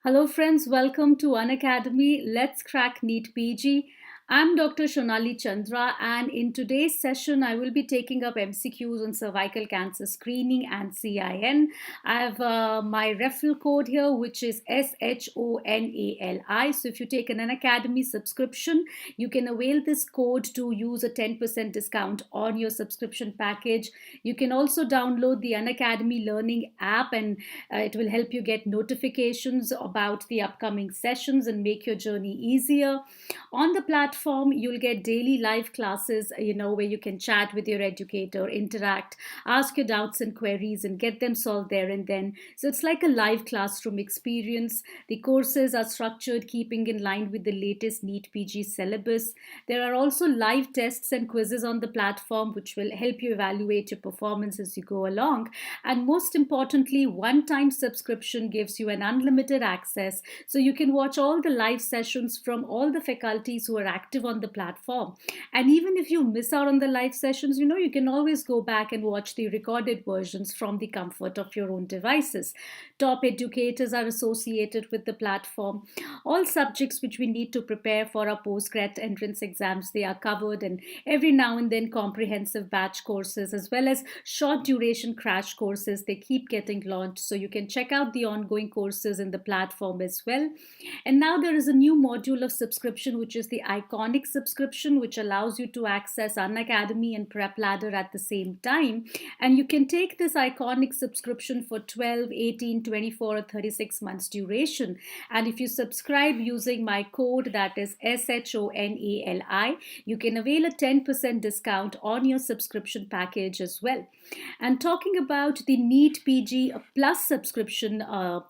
Hello friends, welcome to Unacademy. Let's crack NEET PG. I'm Dr. Shonali Chandra, and in today's session I will be taking up MCQs on cervical cancer screening and CIN. I have my referral code here, which is SHONALI. So if you take an Unacademy subscription, you can avail this code to use a 10% discount on your subscription package. You can also download the Unacademy Learning app, and it will help you get notifications about the upcoming sessions and make your journey easier. On the platform, you'll get daily live classes, where you can chat with your educator, interact, ask your doubts and queries, and get them solved there and then. So it's like a live classroom experience. The courses are structured, keeping in line with the latest NEET PG syllabus. There are also live tests and quizzes on the platform, which will help you evaluate your performance as you go along. And most importantly, one-time subscription gives you an unlimited access, so you can watch all the live sessions from all the faculties who are active on the platform. And even if you miss out on the live sessions, you can always go back and watch the recorded versions from the comfort of your own devices. Top educators are associated with the platform. All subjects which we need to prepare for our postgrad entrance exams, they are covered, and every now and then comprehensive batch courses as well as short duration crash courses, they keep getting launched. So you can check out the ongoing courses in the platform as well. And now there is a new module of subscription, which is the iconic subscription, which allows you to access Unacademy and Prep Ladder at the same time. And you can take this iconic subscription for 12, 18, 24, or 36 months duration. And if you subscribe using my code, that is SHONALI, you can avail a 10% discount on your subscription package as well. And talking about the NEET PG Plus subscription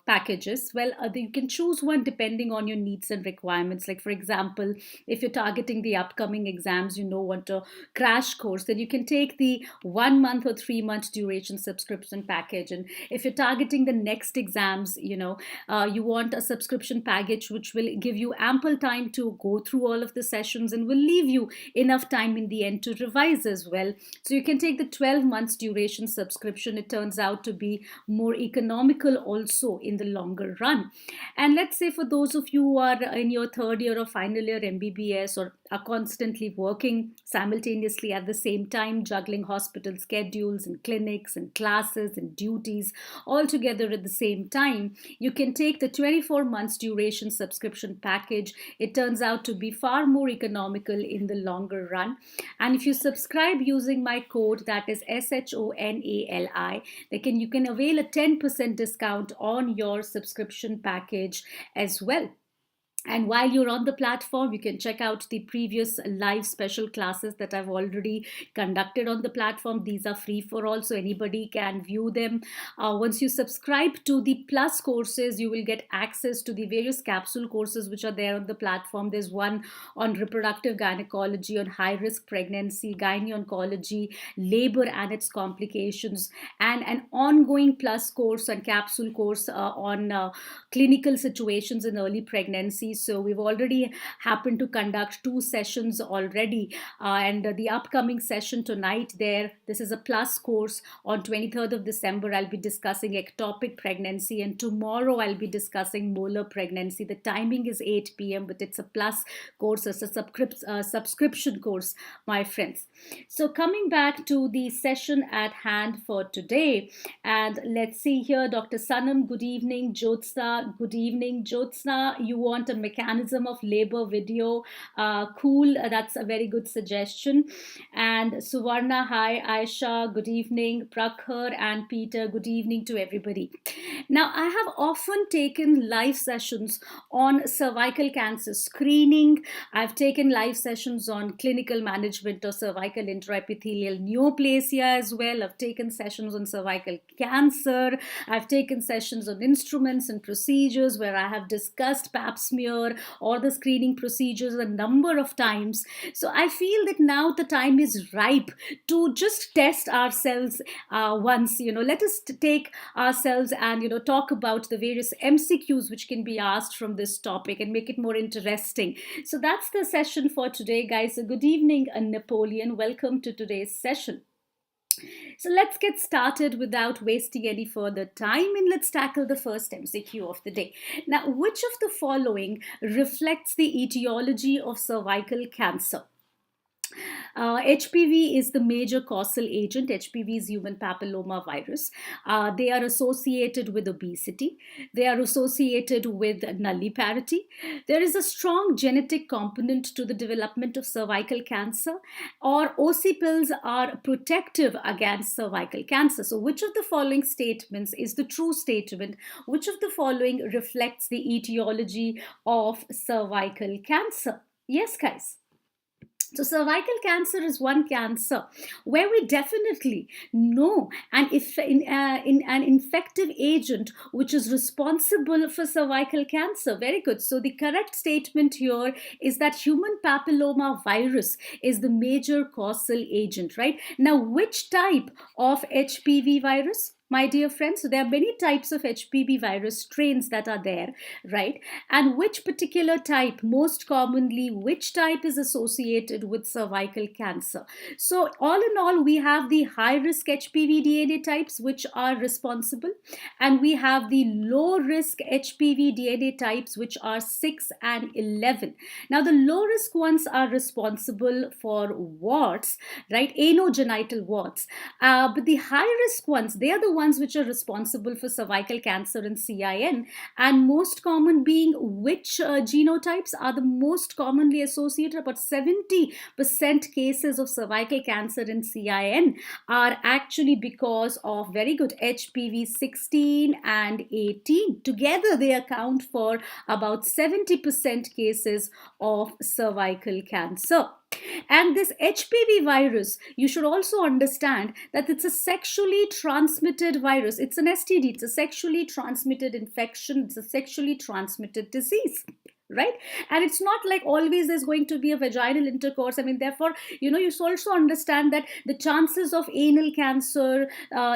packages, well, you can choose one depending on your needs and requirements. Like, for example, if you're targeting the upcoming exams, want a crash course, then you can take the 1 month or 3 month duration subscription package. And if you're targeting the next exams, you want a subscription package which will give you ample time to go through all of the sessions and will leave you enough time in the end to revise as well. So you can take the 12 months duration subscription. It turns out to be more economical also in the longer run. And let's say for those of you who are in your third year or final year MBBS, or are constantly working simultaneously at the same time, juggling hospital schedules and clinics and classes and duties all together at the same time, you can take the 24 months duration subscription package. It turns out to be far more economical in the longer run. And if you subscribe using my code, that is SHONALI, you can avail a 10% discount on your subscription package as well. And while you're on the platform, you can check out the previous live special classes that I've already conducted on the platform. These are free for all, so anybody can view them. Once you subscribe to the Plus courses, you will get access to the various capsule courses which are there on the platform. There's one on reproductive gynecology, on high-risk pregnancy, gynae-oncology, labor and its complications, and an ongoing Plus course and capsule course on clinical situations in early pregnancy. So we've already happened to conduct 2 sessions already, and the upcoming session tonight this is a Plus course. On 23rd of December, I'll be discussing ectopic pregnancy, and tomorrow I'll be discussing molar pregnancy. The timing is 8 p.m., but it's a Plus course, it's a subscription course, my friends. So coming back to the session at hand for today, and let's see here, Dr. Sanam, good evening. Jyotsna, good evening. Jyotsna, you want a mechanism of labor video. Cool, that's a very good suggestion. And Suvarna, hi. Aisha, good evening. Prakhar and Peter, good evening to everybody. Now, I have often taken live sessions on cervical cancer screening. I've taken live sessions on clinical management of cervical intraepithelial neoplasia as well. I've taken sessions on cervical cancer. I've taken sessions on instruments and procedures where I have discussed pap smear or the screening procedures a number of times. So I feel that now the time is ripe to just test ourselves once. Let us take ourselves and talk about the various MCQs which can be asked from this topic and make it more interesting. So that's the session for today, guys. So good evening, Napoleon. Welcome to today's session. So let's get started without wasting any further time, and let's tackle the first MCQ of the day. Now, which of the following reflects the etiology of cervical cancer? HPV is the major causal agent. HPV is human papilloma virus. They are associated with obesity. They are associated with nulliparity. There is a strong genetic component to the development of cervical cancer, or OC pills are protective against cervical cancer. So, which of the following statements is the true statement? Which of the following reflects the etiology of cervical cancer? Yes, guys. So, cervical cancer is one cancer where we definitely know an infective agent which is responsible for cervical cancer. Very good. So, the correct statement here is that human papilloma virus is the major causal agent, right? Now, which type of HPV virus? My dear friends, so there are many types of HPV virus strains that are there, right? And which particular type, most commonly, which type is associated with cervical cancer? So, all in all, we have the high risk HPV DNA types which are responsible, and we have the low risk HPV DNA types which are 6 and 11. Now, the low risk ones are responsible for warts, right? Anogenital warts. But the high risk ones, they are the ones which are responsible for cervical cancer and CIN, and most common being which genotypes are the most commonly associated. About 70% cases of cervical cancer and CIN are actually because of, very good, HPV 16 and 18. Together they account for about 70% cases of cervical cancer. And this HPV virus, you should also understand that it's a sexually transmitted virus. It's an STD, it's a sexually transmitted infection, it's a sexually transmitted disease. Right? And it's not like always there's going to be a vaginal intercourse. I mean, therefore, you also understand that the chances of anal cancer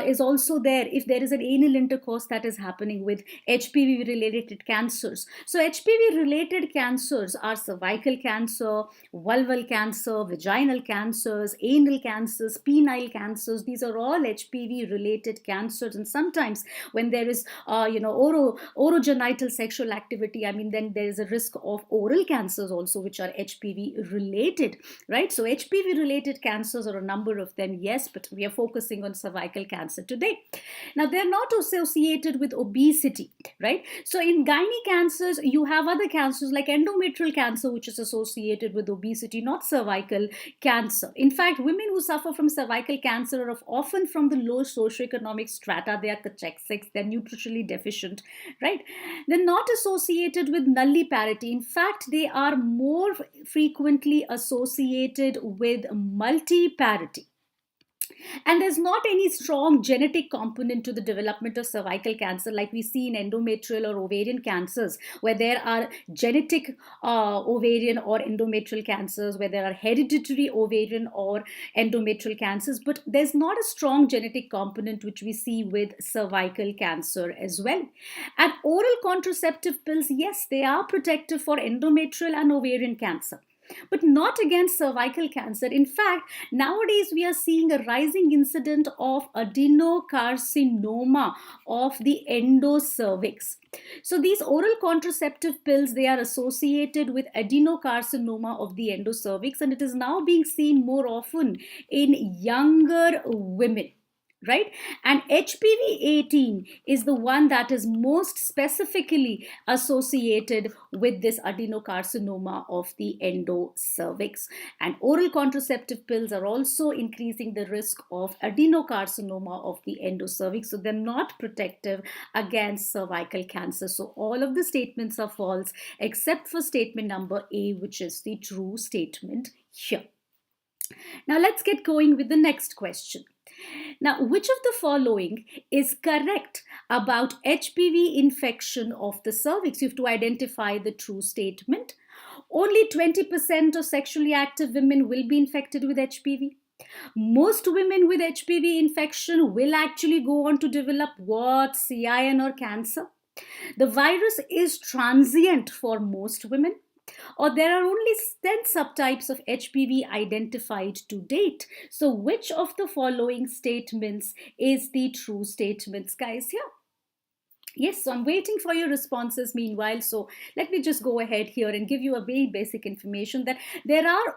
is also there if there is an anal intercourse that is happening with HPV related cancers. So, HPV related cancers are cervical cancer, vulval cancer, vaginal cancers, anal cancers, penile cancers. These are all HPV related cancers. And sometimes when there is, orogenital sexual activity, I mean, then there is a risk of oral cancers also, which are HPV related, right? So HPV related cancers are a number of them, yes, but we are focusing on cervical cancer today. Now, they're not associated with obesity, right? So in gynae cancers, you have other cancers like endometrial cancer, which is associated with obesity, not cervical cancer. In fact, women who suffer from cervical cancer are often from the low socioeconomic strata. They are cachexics, they're nutritionally deficient, right? They're not associated with nulliparity. In fact, they are more frequently associated with multiparity. And there's not any strong genetic component to the development of cervical cancer like we see in endometrial or ovarian cancers, where there are genetic ovarian or endometrial cancers, where there are hereditary ovarian or endometrial cancers, but there's not a strong genetic component which we see with cervical cancer as well. And oral contraceptive pills, yes, they are protective for endometrial and ovarian cancer, but not against cervical cancer. In fact, nowadays we are seeing a rising incident of adenocarcinoma of the endocervix. So these oral contraceptive pills, they are associated with adenocarcinoma of the endocervix, and it is now being seen more often in younger women. Right? And HPV 18 is the one that is most specifically associated with this adenocarcinoma of the endocervix. And oral contraceptive pills are also increasing the risk of adenocarcinoma of the endocervix. So they're not protective against cervical cancer. So all of the statements are false except for statement number A, which is the true statement here. Now let's get going with the next question. Now, which of the following is correct about HPV infection of the cervix? You have to identify the true statement. Only 20% of sexually active women will be infected with HPV. Most women with HPV infection will actually go on to develop warts, CIN, or cancer. The virus is transient for most women. Or there are only 10 subtypes of HPV identified to date. So which of the following statements is the true statements, guys? Here. Yes, so I'm waiting for your responses meanwhile. So let me just go ahead here and give you a very basic information that there are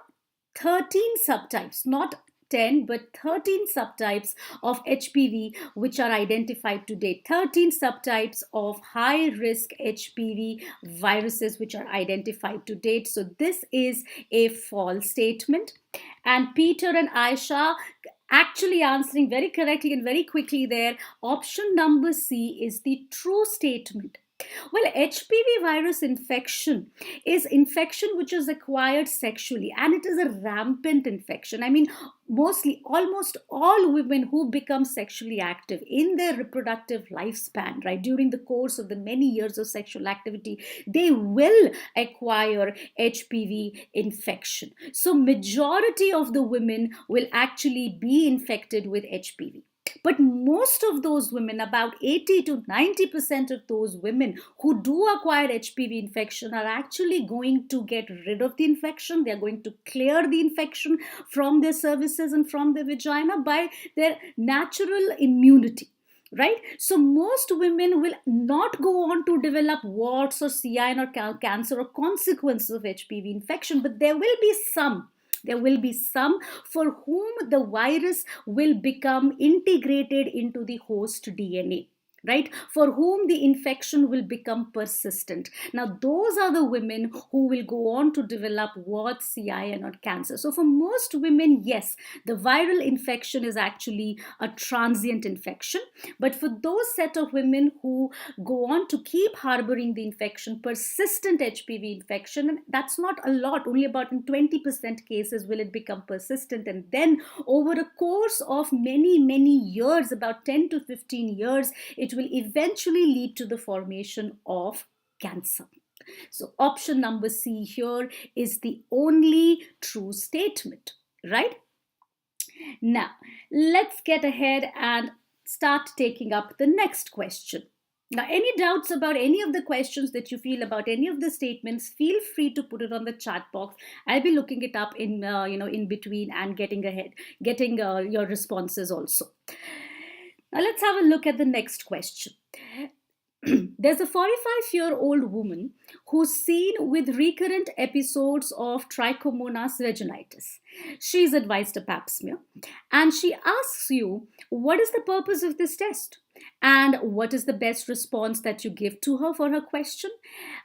13 subtypes, not 10 but 13 subtypes of HPV which are identified to date. 13 subtypes of high risk HPV viruses which are identified to date. So this is a false statement. And Peter and Aisha actually answering very correctly and very quickly there. Option number C is the true statement. Well, HPV virus infection is infection which is acquired sexually, and it is a rampant infection. I mean, mostly almost all women who become sexually active in their reproductive lifespan, right, during the course of the many years of sexual activity, they will acquire HPV infection. So majority of the women will actually be infected with HPV. But most of those women, about 80 to 90% of those women who do acquire HPV infection are actually going to get rid of the infection. They're going to clear the infection from their cervices and from their vagina by their natural immunity. Right? So most women will not go on to develop warts or CIN or cancer or consequences of HPV infection, but there will be some. There will be some for whom the virus will become integrated into the host DNA, right? For whom the infection will become persistent. Now, those are the women who will go on to develop warts, CIN, or cancer. So, for most women, yes, the viral infection is actually a transient infection. But for those set of women who go on to keep harboring the infection, persistent HPV infection, and that's not a lot, only about in 20% cases will it become persistent. And then over a course of many, many years, about 10 to 15 years, it will eventually lead to the formation of cancer. So option number C here is the only true statement, right? Now, let's get ahead and start taking up the next question. Now, any doubts about any of the questions that you feel about any of the statements, feel free to put it on the chat box. I'll be looking it up in in between and getting your responses also. Now let's have a look at the next question. There's a 45-year-old woman who's seen with recurrent episodes of Trichomonas vaginitis. She's advised a pap smear and she asks you, what is the purpose of this test? And what is the best response that you give to her for her question?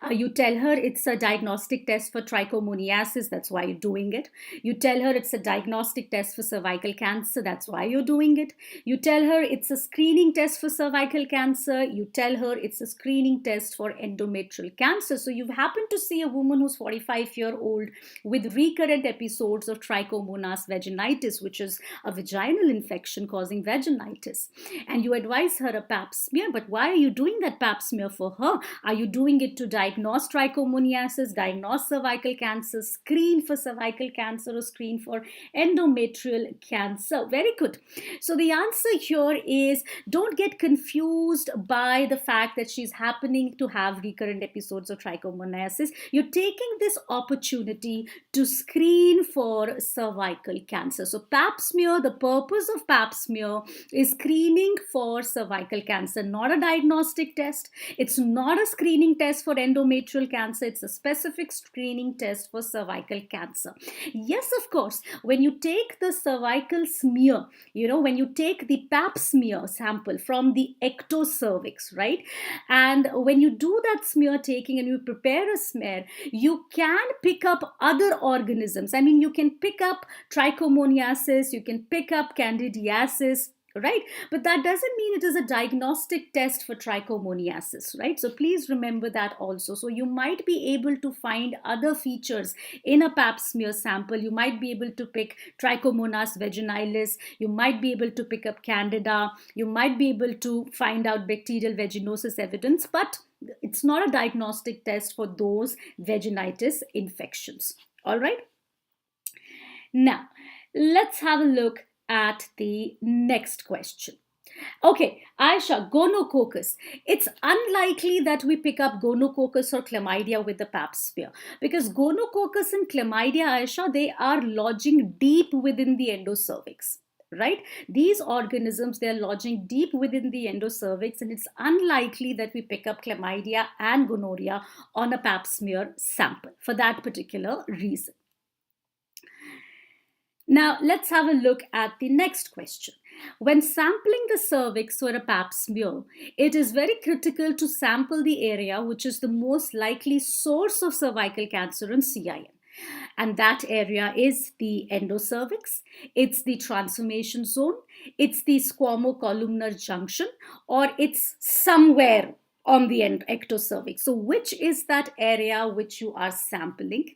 You tell her it's a diagnostic test for trichomoniasis, that's why you're doing it. You tell her it's a diagnostic test for cervical cancer, that's why you're doing it. You tell her it's a screening test for cervical cancer. You tell her it's a screening test for endometrial cancer. So you've happened to see a woman who's 45-year-old with recurrent episodes of Trichomonas vaginitis, which is a vaginal infection causing vaginitis. And you advise her a pap smear, but why are you doing that pap smear for her? Are you doing it to diagnose trichomoniasis, diagnose cervical cancer, screen for cervical cancer, or screen for endometrial cancer? Very good. So the answer here is, don't get confused by the fact that she's happening to have recurrent episodes of trichomoniasis. You're taking this opportunity to screen for cervical cancer. So pap smear, the purpose of pap smear is screening for cervical cancer, not a diagnostic test. It's not a screening test for endometrial cancer. It's a specific screening test for cervical cancer. Yes, of course, when you take the cervical smear, when you take the pap smear sample from the ectocervix, right? And when you do that smear taking and you prepare a smear, you can pick up other organisms. I mean, you can pick up trichomoniasis, you can pick up candidiasis, right? But that doesn't mean it is a diagnostic test for trichomoniasis, right? So please remember that also. So you might be able to find other features in a pap smear sample. You might be able to pick Trichomonas vaginalis. You might be able to pick up Candida. You might be able to find out bacterial vaginosis evidence, but it's not a diagnostic test for those vaginitis infections. All right. Now, let's have a look at the next question. Okay, Aisha, gonococcus. It's unlikely that we pick up gonococcus or chlamydia with the pap smear because gonococcus and chlamydia, Aisha, they are lodging deep within the endocervix. Right? These organisms, they're lodging deep within the endocervix, and it's unlikely that we pick up chlamydia and gonorrhea on a pap smear sample for that particular reason. Now, let's have a look at the next question. When sampling the cervix for a pap smear, it is very critical to sample the area which is the most likely source of cervical cancer and CIN. And that area is the endocervix, it's the transformation zone, it's the squamocolumnar junction, or it's somewhere on the ectocervix. So which is that area which you are sampling,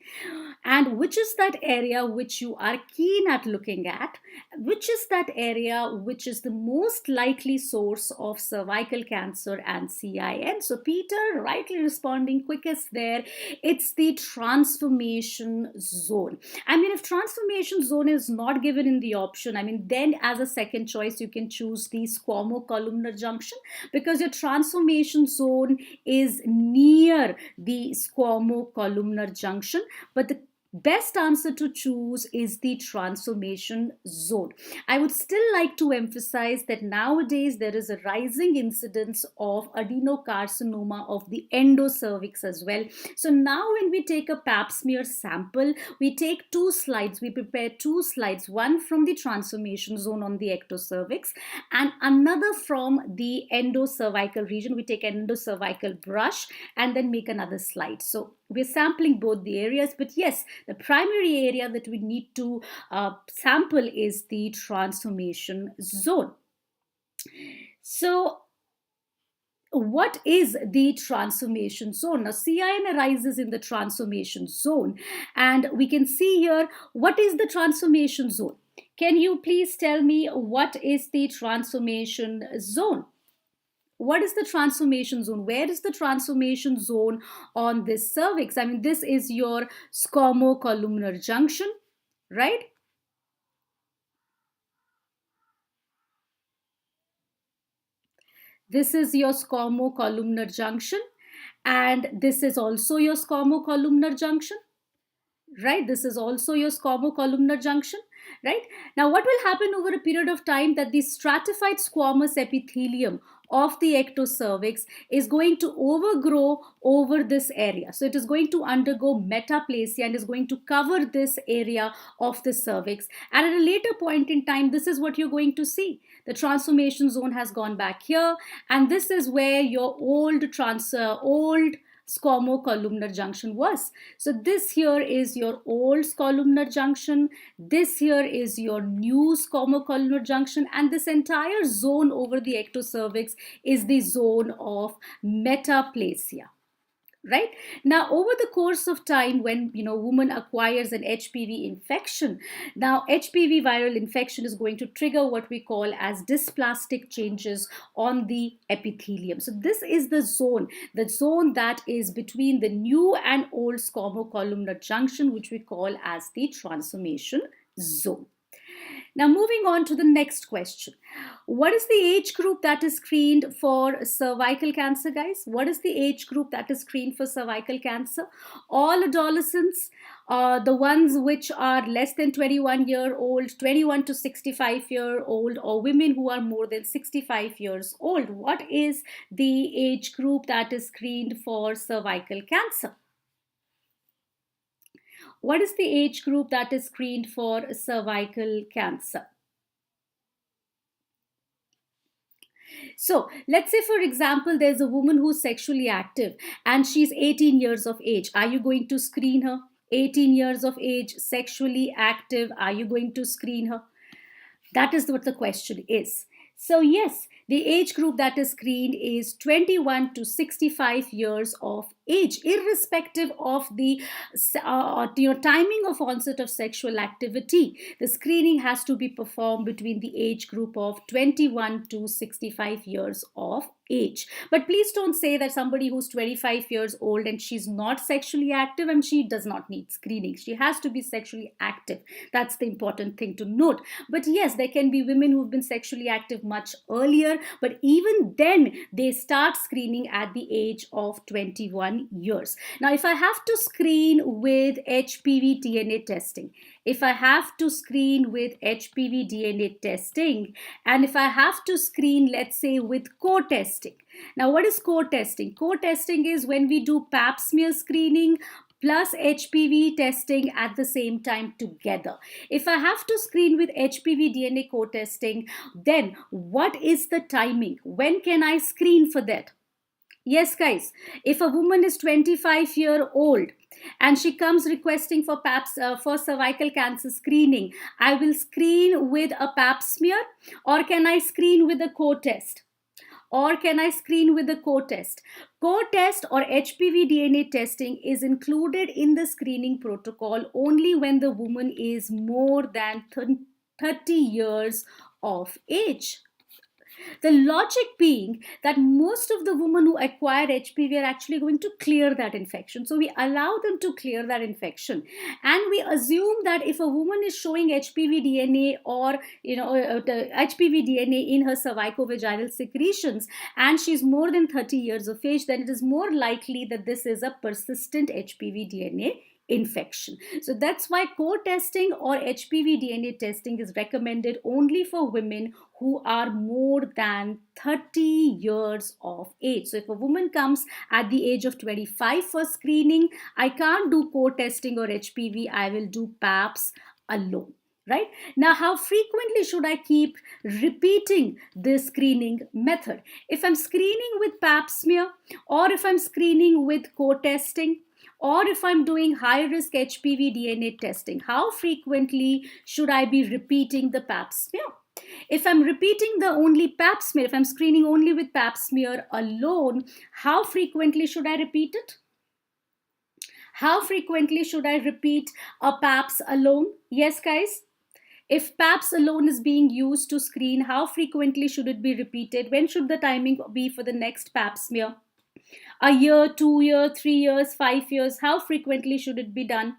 and which is that area which you are keen at looking at, which is that area which is the most likely source of cervical cancer and CIN? So Peter rightly responding quickest there, it's the transformation zone. I mean, if transformation zone is not given in the option, I mean, then as a second choice you can choose the squamocolumnar junction, because your transformation zone is near the squamocolumnar junction, but the best answer to choose is the transformation zone. I would still like to emphasize that nowadays there is a rising incidence of adenocarcinoma of the endocervix as well. So now when we take a pap smear sample, we take two slides, we prepare two slides, one from the transformation zone on the ectocervix and another from the endocervical region. We take an endocervical brush and then make another slide. So we're sampling both the areas, but yes, the primary area that we need to sample is the transformation zone. So what is the transformation zone? Now, CIN arises in the transformation zone, and we can see here what is the transformation zone. Can you please tell me what is the transformation zone? What is the transformation zone? Where is the transformation zone on this cervix? I mean, this is your squamocolumnar junction, right? This is your squamocolumnar junction, and this is also your squamocolumnar junction, right? This is also your squamocolumnar junction, right? Now, what will happen over a period of time that the stratified squamous epithelium of the ectocervix is going to overgrow over this area. So it is going to undergo metaplasia and is going to cover this area of the cervix. And at a later point in time, this is what you're going to see. The transformation zone has gone back here, and this is where your old squamocolumnar junction was. So this here is your old columnar junction, this here is your new squamocolumnar junction, and this entire zone over the ectocervix is the zone of metaplasia. Right now, over the course of time, when woman acquires an HPV infection, now HPV viral infection is going to trigger what we call as dysplastic changes on the epithelium. So this is the zone that is between the new and old squamocolumnar junction, which we call as the transformation zone. Now, moving on to the next question. What is the age group that is screened for cervical cancer, guys? What is the age group that is screened for cervical cancer? All adolescents, the ones which are less than 21-year-old, 21 to 65-year-old, or women who are more than 65 years old. What is the age group that is screened for cervical cancer? What is the age group that is screened for cervical cancer? So let's say, for example, there's a woman who's sexually active and she's 18 years of age. Are you going to screen her? 18 years of age, sexually active. Are you going to screen her? That is what the question is. So yes, the age group that is screened is 21 to 65 years of age, irrespective of the timing of onset of sexual activity. The screening has to be performed between the age group of 21 to 65 years of age. But please don't say that somebody who's 25 years old and she's not sexually active and she does not need screening. She has to be sexually active. That's the important thing to note. But yes, there can be women who've been sexually active much earlier, but even then they start screening at the age of 21 years. Now, if I have to screen with HPV DNA testing, if I have to screen with HPV DNA testing, and if I have to screen, let's say, with co-testing. Now, what is co-testing? Co-testing is when we do pap smear screening plus HPV testing at the same time together. If I have to screen with HPV DNA co-testing, then what is the timing? When can I screen for that? Yes, guys, if a woman is 25-year-old and she comes requesting for for cervical cancer screening, I will screen with a pap smear, or can I screen with a co-test? Or can I screen with a co-test? Co-test or HPV DNA testing is included in the screening protocol only when the woman is more than 30 years of age. The logic being that most of the women who acquire HPV are actually going to clear that infection. So we allow them to clear that infection. And we assume that if a woman is showing HPV DNA or HPV DNA in her cervicovaginal secretions and she's more than 30 years of age, then it is more likely that this is a persistent HPV DNA infection. So that's why co-testing or HPV DNA testing is recommended only for women who are more than 30 years of age. So if a woman comes at the age of 25 for screening, I can't do co-testing or HPV, I will do PAPs alone. Right? Now, how frequently should I keep repeating this screening method? If I'm screening with pap smear, or if I'm screening with co-testing, or if I'm doing high-risk HPV DNA testing, how frequently should I be repeating the pap smear? If I'm repeating the only pap smear, if I'm screening only with pap smear alone, how frequently should I repeat it? How frequently should I repeat a PAPS alone? Yes, guys. If PAPS alone is being used to screen, how frequently should it be repeated? When should the timing be for the next PAP smear? A year, 2 years, 3 years, 5 years? How frequently should it be done?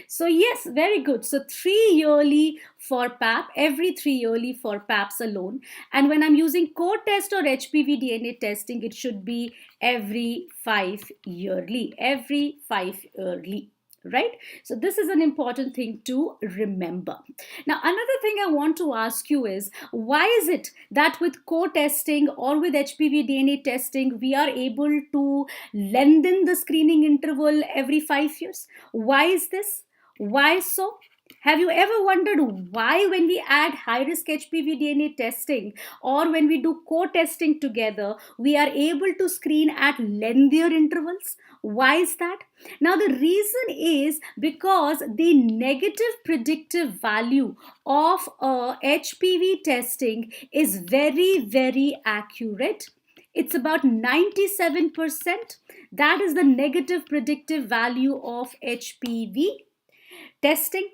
So yes, very good. So 3 yearly for PAP, every 3 yearly for PAPs alone. And when I'm using co-test or HPV DNA testing, it should be every 5 yearly, every 5 yearly. Right? So this is an important thing to remember. Now, another thing I want to ask you is, why is it that with co-testing or with HPV DNA testing, we are able to lengthen the screening interval every 5 years? Why is this? Why so? Have you ever wondered why, when we add high-risk HPV DNA testing or when we do co-testing together, we are able to screen at lengthier intervals? Why is that? Now, the reason is because the negative predictive value of HPV testing is very, very accurate. It's about 97%. That is the negative predictive value of HPV testing.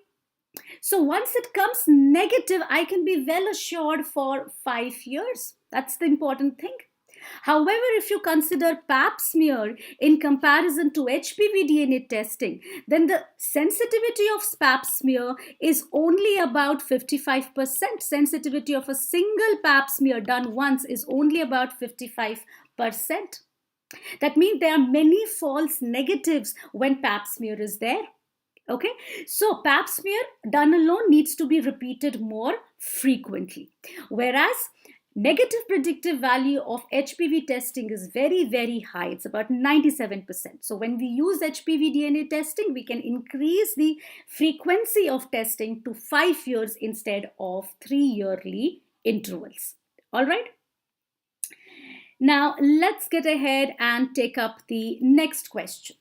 So once it comes negative, I can be well assured for 5 years. That's the important thing. However, if you consider pap smear in comparison to HPV DNA testing, then the sensitivity of pap smear is only about 55%. Sensitivity of a single pap smear done once is only about 55%. That means there are many false negatives when pap smear is there. Okay, so pap smear done alone needs to be repeated more frequently. Whereas negative predictive value of HPV testing is very, very high. It's about 97%. So when we use HPV DNA testing, we can increase the frequency of testing to 5 years instead of 3 yearly intervals. All right. Now let's get ahead and take up the next question.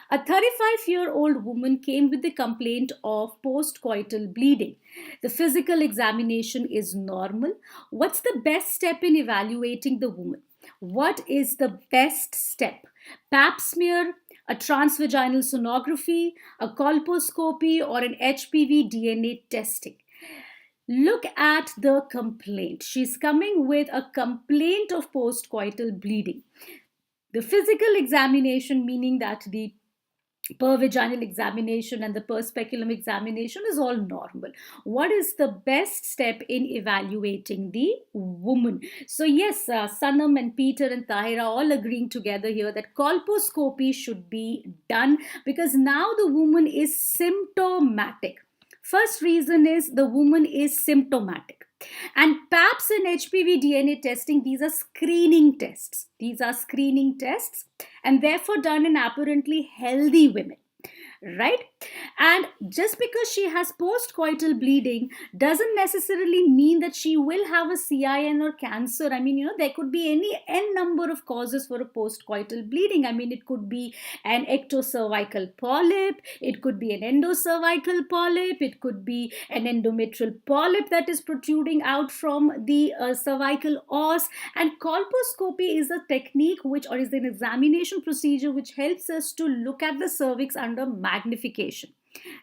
A 35-year-old woman came with the complaint of postcoital bleeding. The physical examination is normal. What's the best step in evaluating the woman? what is the best step? Pap smear, a transvaginal sonography, a colposcopy, or an HPV DNA testing? Look at the complaint. She's coming with a complaint of postcoital bleeding. The physical examination, meaning that the per vaginal examination and the per speculum examination, is all normal. What is the best step in evaluating the woman? So yes, Sanam and Peter and Tahira all agreeing together here that colposcopy should be done, because now the woman is symptomatic. First reason is the woman is symptomatic. And PAPS and HPV DNA testing, these are screening tests. These are screening tests, and therefore done in apparently healthy women, right? And just because she has postcoital bleeding doesn't necessarily mean that she will have a CIN or cancer. I mean, there could be any n number of causes for a postcoital bleeding. I mean, it could be an ectocervical polyp, it could be an endocervical polyp, it could be an endometrial polyp that is protruding out from the cervical os. And colposcopy is a technique or is an examination procedure which helps us to look at the cervix under magnification,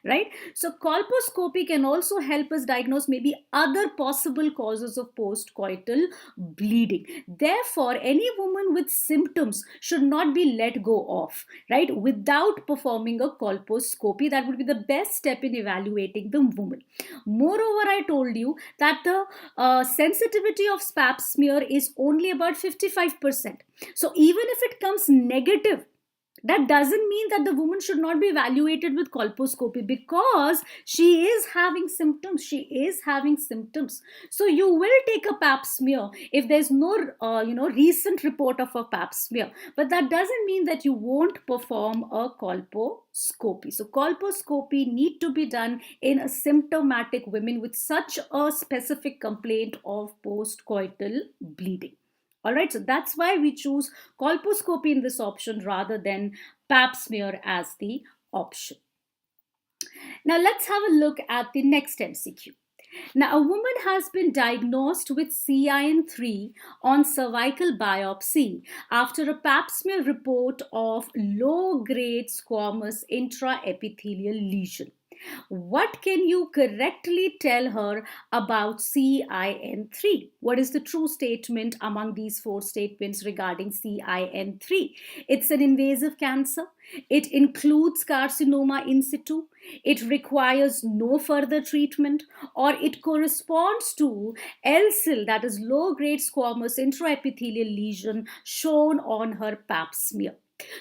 right? So colposcopy can also help us diagnose maybe other possible causes of postcoital bleeding. Therefore, any woman with symptoms should not be let go of, right, without performing a colposcopy. That would be the best step in evaluating the woman. Moreover, I told you that the sensitivity of pap smear is only about 55%. So even if it comes negative, that doesn't mean that the woman should not be evaluated with colposcopy, because she is having symptoms. She is having symptoms. So you will take a pap smear if there's no recent report of a pap smear, but that doesn't mean that you won't perform a colposcopy. So colposcopy need to be done in a symptomatic women with such a specific complaint of postcoital bleeding. All right, so that's why we choose colposcopy in this option rather than pap smear as the option. Now let's have a look at the next MCQ. Now, a woman has been diagnosed with CIN3 on cervical biopsy after a pap smear report of low-grade squamous intraepithelial lesion. What can you correctly tell her about CIN3? What is the true statement among these four statements regarding CIN3? It's an invasive cancer. It includes carcinoma in situ. It requires no further treatment, or it corresponds to LSIL, that is low-grade squamous intraepithelial lesion shown on her pap smear.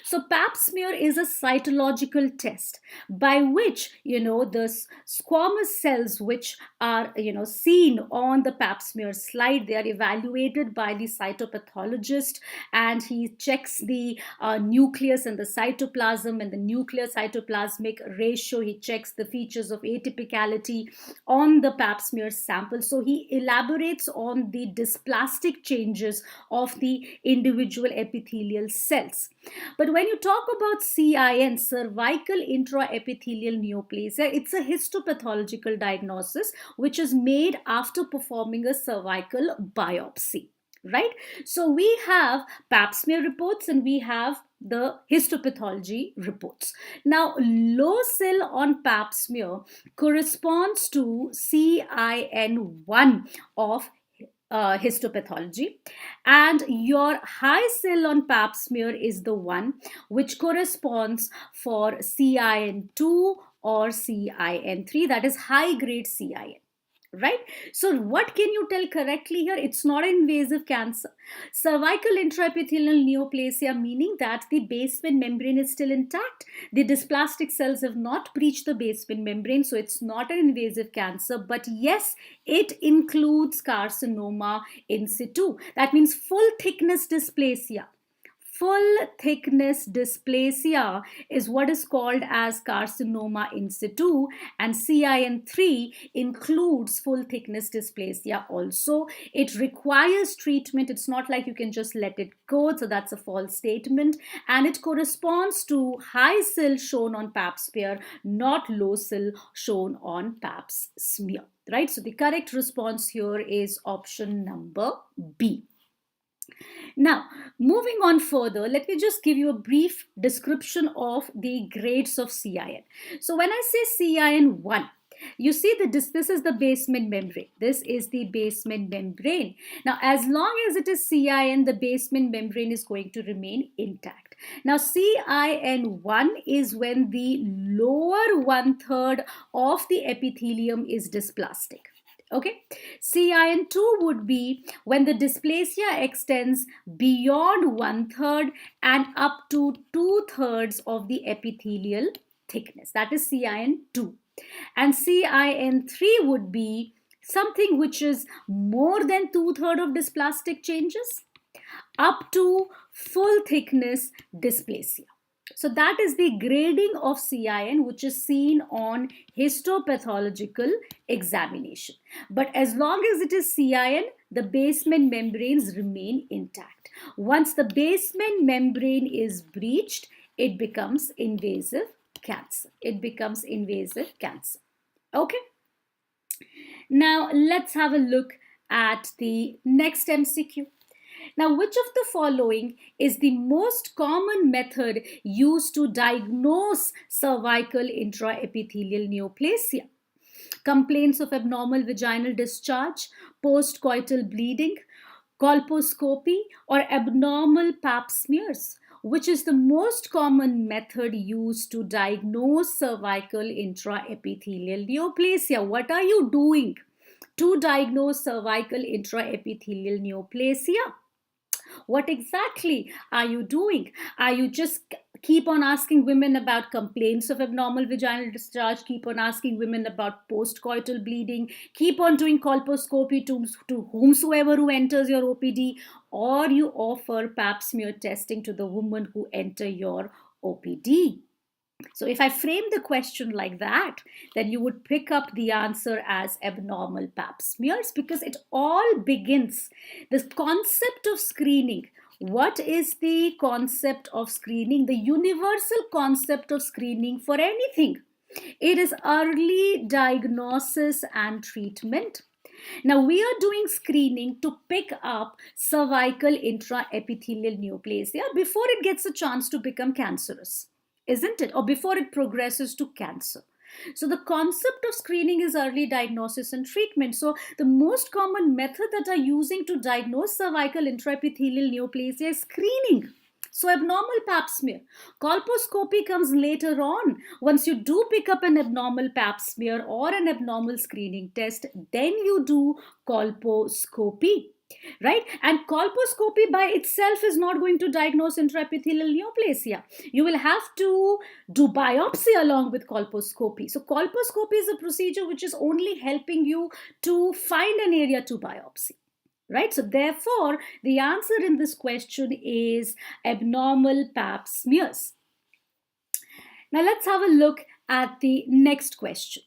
So pap smear is a cytological test by which, the squamous cells which are, seen on the pap smear slide, they are evaluated by the cytopathologist, and he checks the nucleus and the cytoplasm and the nuclear cytoplasmic ratio. He checks the features of atypicality on the pap smear sample. So he elaborates on the dysplastic changes of the individual epithelial cells. But when you talk about CIN, cervical intraepithelial neoplasia, it's a histopathological diagnosis which is made after performing a cervical biopsy, right? So we have pap smear reports and we have the histopathology reports. Now, low SIL on pap smear corresponds to CIN1 of histopathology, and your high SIL on pap smear is the one which corresponds for CIN2 or CIN3, that is high grade CIN. Right? So what can you tell correctly here? It's not an invasive cancer. Cervical intraepithelial neoplasia, meaning that the basement membrane is still intact. The dysplastic cells have not breached the basement membrane, so it's not an invasive cancer. But yes, it includes carcinoma in situ. That means full thickness dysplasia. Full thickness dysplasia is what is called as carcinoma in situ, and CIN3 includes full thickness dysplasia also. It requires treatment. It's not like you can just let it go, so that's a false statement. And it corresponds to high SIL shown on pap smear, not low SIL shown on pap smear, right? So the correct response here is option number B. Now, moving on further, let me just give you a brief description of the grades of CIN. So, when I say CIN 1, you see that this is the basement membrane. This is the basement membrane. Now, as long as it is CIN, the basement membrane is going to remain intact. Now, CIN 1 is when the lower one third of the epithelium is dysplastic. Okay, CIN 2 would be when the dysplasia extends beyond one third and up to two thirds of the epithelial thickness. That is CIN 2. And CIN 3 would be something which is more than two-thirds of dysplastic changes up to full thickness dysplasia. So that is the grading of CIN which is seen on histopathological examination. But as long as it is CIN, the basement membranes remain intact. Once the basement membrane is breached, it becomes invasive cancer. It becomes invasive cancer. Okay. Now let's have a look at the next MCQ. Now, which of the following is the most common method used to diagnose cervical intraepithelial neoplasia? Complaints of abnormal vaginal discharge, postcoital bleeding, colposcopy, or abnormal pap smears? Which is the most common method used to diagnose cervical intraepithelial neoplasia? What are you doing to diagnose cervical intraepithelial neoplasia? What exactly are you doing? Are you just keep on asking women about complaints of abnormal vaginal discharge, keep on asking women about postcoital bleeding, keep on doing colposcopy to whomsoever who enters your OPD, or you offer pap smear testing to the women who enter your OPD? So if I frame the question like that, then you would pick up the answer as abnormal pap smears, because it all begins, the concept of screening. What is the concept of screening? The universal concept of screening for anything. It is early diagnosis and treatment. Now we are doing screening to pick up cervical intraepithelial neoplasia before it gets a chance to become cancerous, isn't it? Or before it progresses to cancer. So the concept of screening is early diagnosis and treatment. So the most common method that are using to diagnose cervical intraepithelial neoplasia is screening. So abnormal pap smear. Colposcopy comes later on. Once you do pick up an abnormal pap smear or an abnormal screening test, then you do colposcopy. Right? And colposcopy by itself is not going to diagnose intraepithelial neoplasia. You will have to do biopsy along with colposcopy. So colposcopy is a procedure which is only helping you to find an area to biopsy. Right? So therefore, the answer in this question is abnormal pap smears. Now let's have a look at the next question.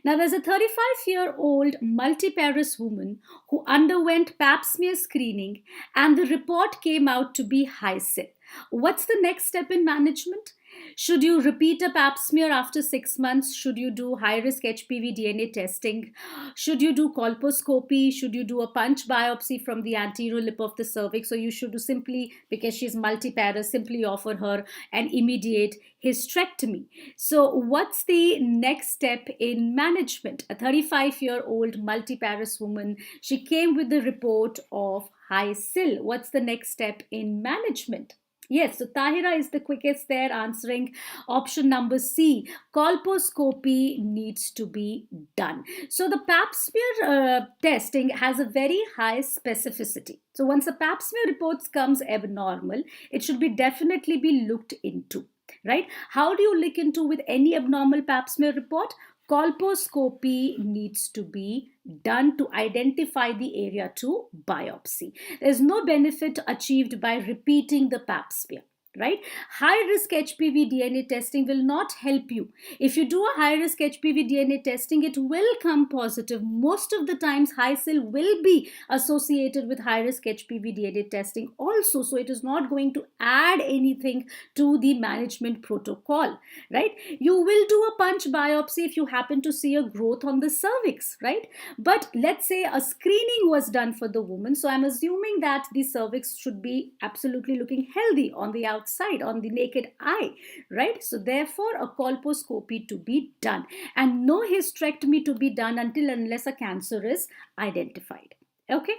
Now, there's a 35-year-old multiparous woman who underwent pap smear screening and the report came out to be high CIN. What's the next step in management? Should you repeat a pap smear after 6 months? Should you do high-risk HPV DNA testing? Should you do colposcopy? Should you do a punch biopsy from the anterior lip of the cervix? So you should do simply, because she's multiparous, simply offer her an immediate hysterectomy. So what's the next step in management? A 35-year-old multiparous woman, she came with the report of high CIL. What's the next step in management? Yes, so Tahira is the quickest there, answering option number C. Colposcopy needs to be done. So the pap smear testing has a very high specificity. So once the pap smear reports comes abnormal, it should be definitely be looked into. Right? How do you look into with any abnormal pap smear report? Colposcopy needs to be done to identify the area to biopsy. There's no benefit achieved by repeating the pap smear. right? High risk HPV DNA testing will not help you. If you do a high risk HPV DNA testing, it will come positive. Most of the times, HSIL will be associated with high risk HPV DNA testing also. So it is not going to add anything to the management protocol, right? You will do a punch biopsy if you happen to see a growth on the cervix, right? But let's say a screening was done for the woman. So I'm assuming that the cervix should be absolutely looking healthy on the outside, on the naked eye, right? So therefore, a colposcopy to be done, and no hysterectomy to be done unless a cancer is identified. Okay.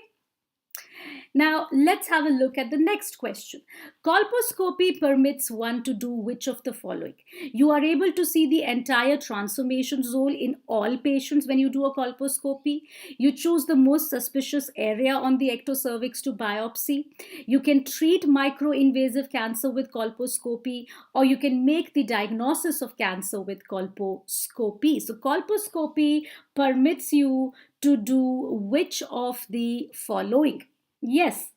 Now, let's have a look at the next question. Colposcopy permits one to do which of the following? You are able to see the entire transformation zone in all patients when you do a colposcopy. You choose the most suspicious area on the ectocervix to biopsy. You can treat microinvasive cancer with colposcopy, or you can make the diagnosis of cancer with colposcopy. So, colposcopy permits you to do which of the following? Yes,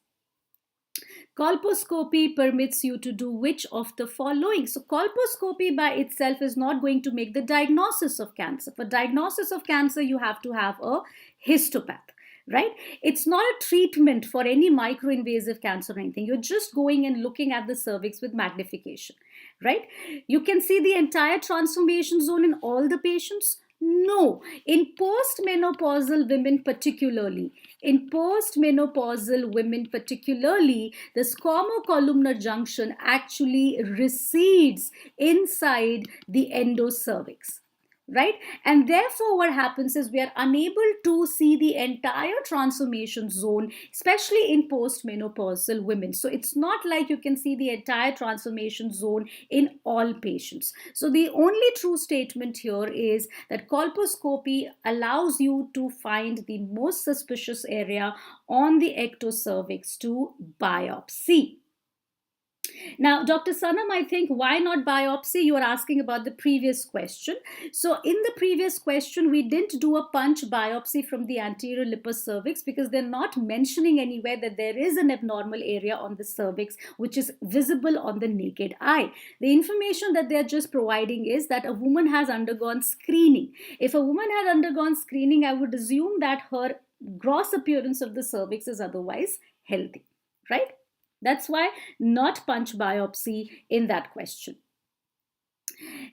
colposcopy permits you to do which of the following? So colposcopy by itself is not going to make the diagnosis of cancer. For diagnosis of cancer, you have to have a histopath, right? It's not a treatment for any microinvasive cancer or anything. You're just going and looking at the cervix with magnification, right? You can see the entire transformation zone in all the patients. No, in postmenopausal women particularly, the squamocolumnar junction actually recedes inside the endocervix, right? And therefore what happens is we are unable to see the entire transformation zone, especially in postmenopausal women. So it's not like you can see the entire transformation zone in all patients. So the only true statement here is that colposcopy allows you to find the most suspicious area on the ectocervix to biopsy. Now, Dr. Sanam, I think why not biopsy? You are asking about the previous question. So in the previous question, we didn't do a punch biopsy from the anterior lipus cervix because they're not mentioning anywhere that there is an abnormal area on the cervix which is visible on the naked eye. The information that they're just providing is that a woman has undergone screening. If a woman had undergone screening, I would assume that her gross appearance of the cervix is otherwise healthy, right? That's why not punch biopsy in that question.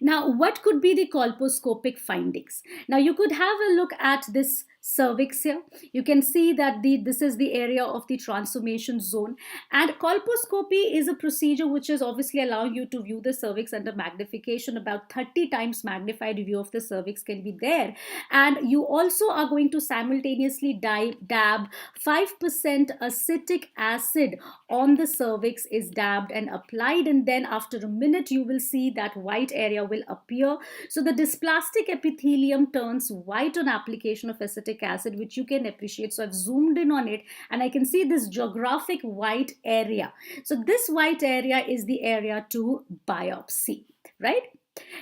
Now, what could be the colposcopic findings? Now, you could have a look at this cervix here. You can see that this is the area of the transformation zone, and colposcopy is a procedure which is obviously allowing you to view the cervix under magnification. About 30 times magnified view of the cervix can be there, and you also are going to simultaneously dab 5% acetic acid on the cervix is dabbed and applied, and then after a minute you will see that white area will appear. So the dysplastic epithelium turns white on application of acetic acid, which you can appreciate. So I've zoomed in on it and I can see this geographic white area. So this white area is the area to biopsy, right?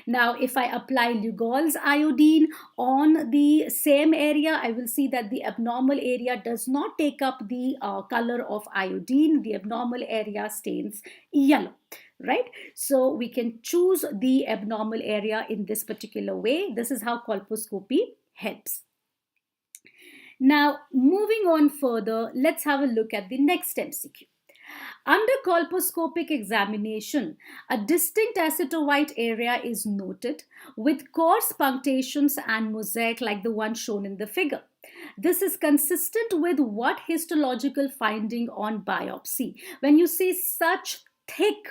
Now, if I apply Lugol's iodine on the same area, I will see that the abnormal area does not take up the color of iodine. The abnormal area stains yellow, right? So we can choose the abnormal area in this particular way. This is how colposcopy helps. Now, moving on further, let's have a look at the next MCQ. Under colposcopic examination, a distinct aceto-white area is noted with coarse punctations and mosaic like the one shown in the figure. This is consistent with what histological finding on biopsy? When you see such thick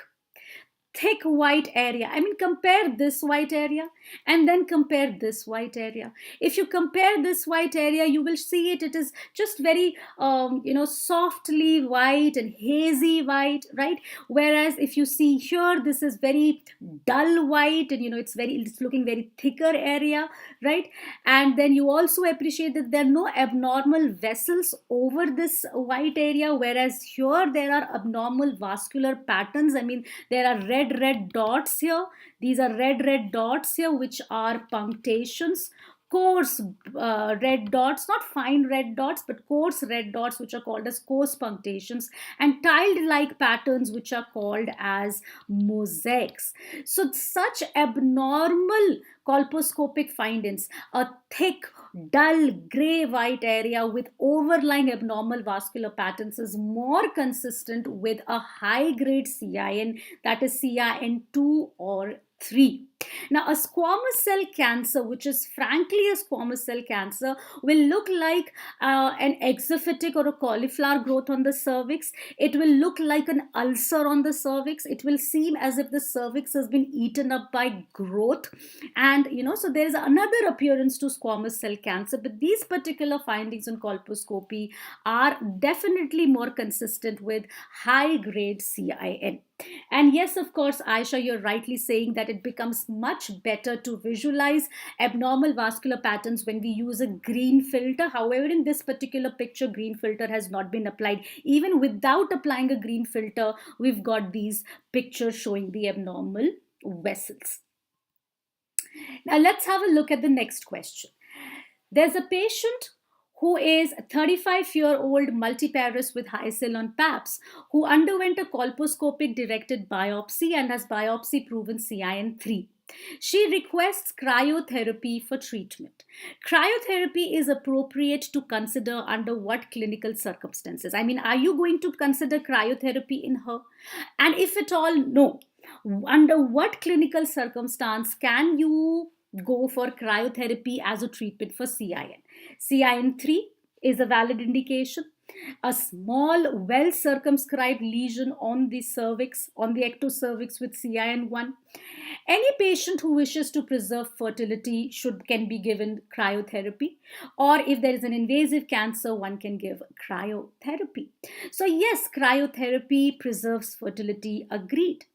white area, I mean, compare this white area and then compare this white area. If you compare this white area, you will see it is just very softly white and hazy white, right? Whereas if you see here, this is very dull white, and it's looking very thicker area, right? And then you also appreciate that there are no abnormal vessels over this white area, whereas here there are abnormal vascular patterns. I mean, there are red dots here. These are red dots here, which are punctations, coarse red dots, not fine red dots, but coarse red dots, which are called as coarse punctations, and tiled-like patterns, which are called as mosaics. So such abnormal colposcopic findings, a thick, dull, gray-white area with overlying abnormal vascular patterns, is more consistent with a high-grade CIN, that is CIN 2 or 3. Now, a squamous cell cancer, which is frankly a squamous cell cancer, will look like an exophytic or a cauliflower growth on the cervix. It will look like an ulcer on the cervix. It will seem as if the cervix has been eaten up by growth. And, so there is another appearance to squamous cell cancer, but these particular findings on colposcopy are definitely more consistent with high-grade CIN. And yes, of course, Aisha, you're rightly saying that it becomes much better to visualize abnormal vascular patterns when we use a green filter. However, in this particular picture, green filter has not been applied. Even without applying a green filter, we've got these pictures showing the abnormal vessels. Now, let's have a look at the next question. There's a patient who is a 35-year-old multiparous with HSIL on PAPS, who underwent a colposcopic directed biopsy and has biopsy proven CIN 3. She requests cryotherapy for treatment. Cryotherapy is appropriate to consider under what clinical circumstances? I mean, are you going to consider cryotherapy in her? And if at all, no. Under what clinical circumstance can you go for cryotherapy as a treatment for CIN? CIN 3 is a valid indication. A small, well-circumscribed lesion on the cervix, on the ectocervix with CIN 1. Any patient who wishes to preserve fertility can be given cryotherapy. Or if there is an invasive cancer, one can give cryotherapy. So yes, cryotherapy preserves fertility, agreed.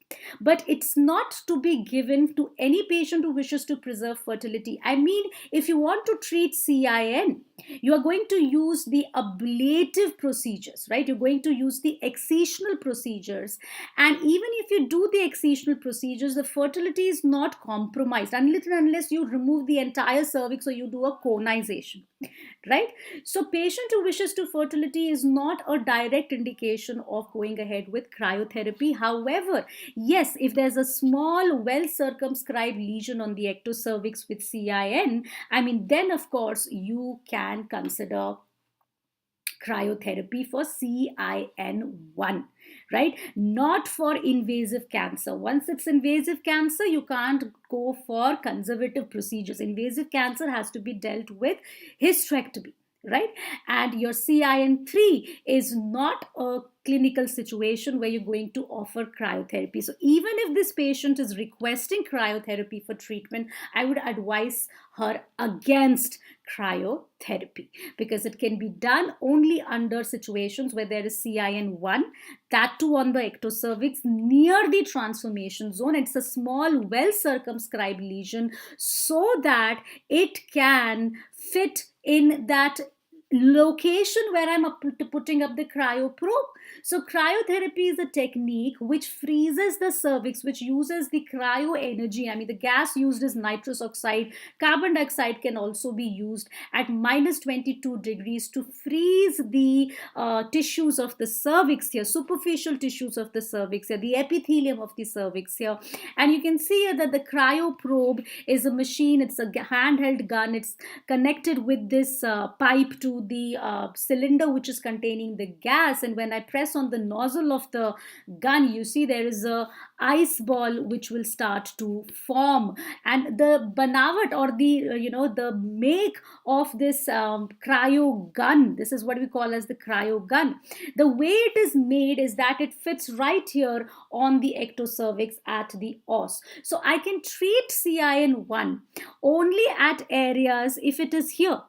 But it's not to be given to any patient who wishes to preserve fertility. I mean, if you want to treat CIN, you are going to use the ablative procedures, right? You're going to use the excisional procedures. And even if you do the excisional procedures, the fertility is not compromised unless you remove the entire cervix or you do a conization, right? So patient who wishes to fertility is not a direct indication of going ahead with cryotherapy. However, yes, if there's a small, well-circumscribed lesion on the ectocervix with CIN, I mean, then of course you can consider cryotherapy for CIN1, right? Not for invasive cancer. Once it's invasive cancer, you can't go for conservative procedures. Invasive cancer has to be dealt with hysterectomy, right? And your CIN3 is not a clinical situation where you're going to offer cryotherapy. So even if this patient is requesting cryotherapy for treatment, I would advise her against cryotherapy, because it can be done only under situations where there is CIN1, that too on the ectocervix near the transformation zone. It's a small, well-circumscribed lesion so that it can fit in that location where I'm putting up the cryo probe. So cryotherapy is a technique which freezes the cervix, which uses the cryo energy. I mean, the gas used is nitrous oxide. Carbon dioxide can also be used at minus 22 degrees to freeze the tissues of the cervix here, superficial tissues of the cervix here, the epithelium of the cervix here. And you can see here that the cryo probe is a machine. It's a handheld gun. It's connected with this pipe to the cylinder which is containing the gas, and when I press on the nozzle of the gun, you see there is a ice ball which will start to form. And the banawat, or the the make of this cryo gun, this is what we call as the cryo gun. The way it is made is that it fits right here on the ectocervix at the os. So I can treat CIN1 only at areas if it is here.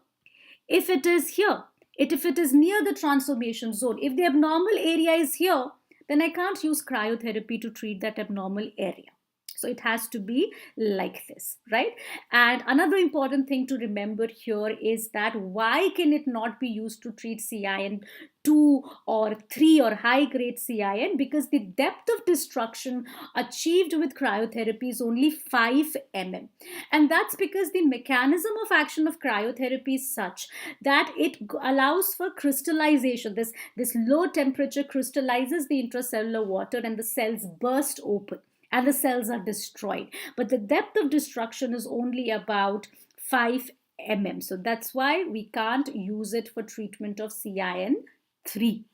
If it is here, if it is near the transformation zone, if the abnormal area is here, then I can't use cryotherapy to treat that abnormal area, So it has to be like this, right? And another important thing to remember here is that why can it not be used to treat CIN 2 or 3 or high grade CIN? Because the depth of destruction achieved with cryotherapy is only 5 mm. And that's because the mechanism of action of cryotherapy is such that it allows for crystallization. This low temperature crystallizes the intracellular water and the cells burst open and the cells are destroyed. But the depth of destruction is only about 5 mm. So that's why we can't use it for treatment of CIN 3.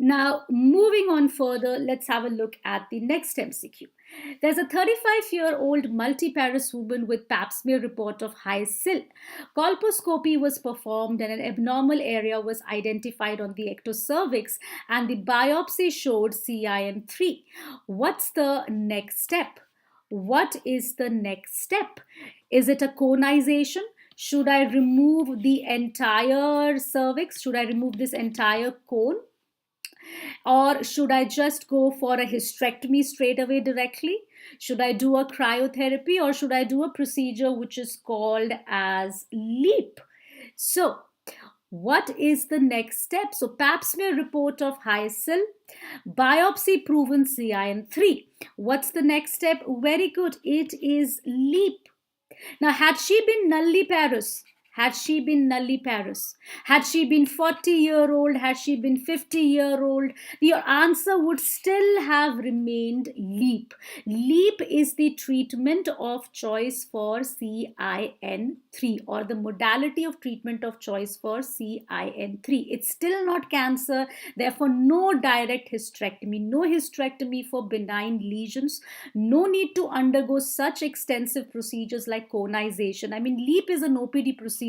Now, moving on further, let's have a look at the next MCQ. There's a 35-year-old multiparous woman with pap smear report of high SIL. Colposcopy was performed and an abnormal area was identified on the ectocervix and the biopsy showed CIN3. What's the next step? What is the next step? Is it a conization? Should I remove the entire cervix? Should I remove this entire cone? Or should I just go for a hysterectomy straight away directly? Should I do a cryotherapy or should I do a procedure which is called as LEEP? So, what is the next step? So, pap smear report of high SIL, biopsy proven CIN3. What's the next step? Very good. It is LEEP. Now, had she been nulliparous, had she been nulliparous, had she been 40-year-old, had she been 50-year-old, your answer would still have remained LEEP. LEEP is the treatment of choice for CIN3 or the modality of treatment of choice for CIN3. It's still not cancer, therefore no direct hysterectomy, no hysterectomy for benign lesions, no need to undergo such extensive procedures like conization. I mean, LEEP is an OPD procedure,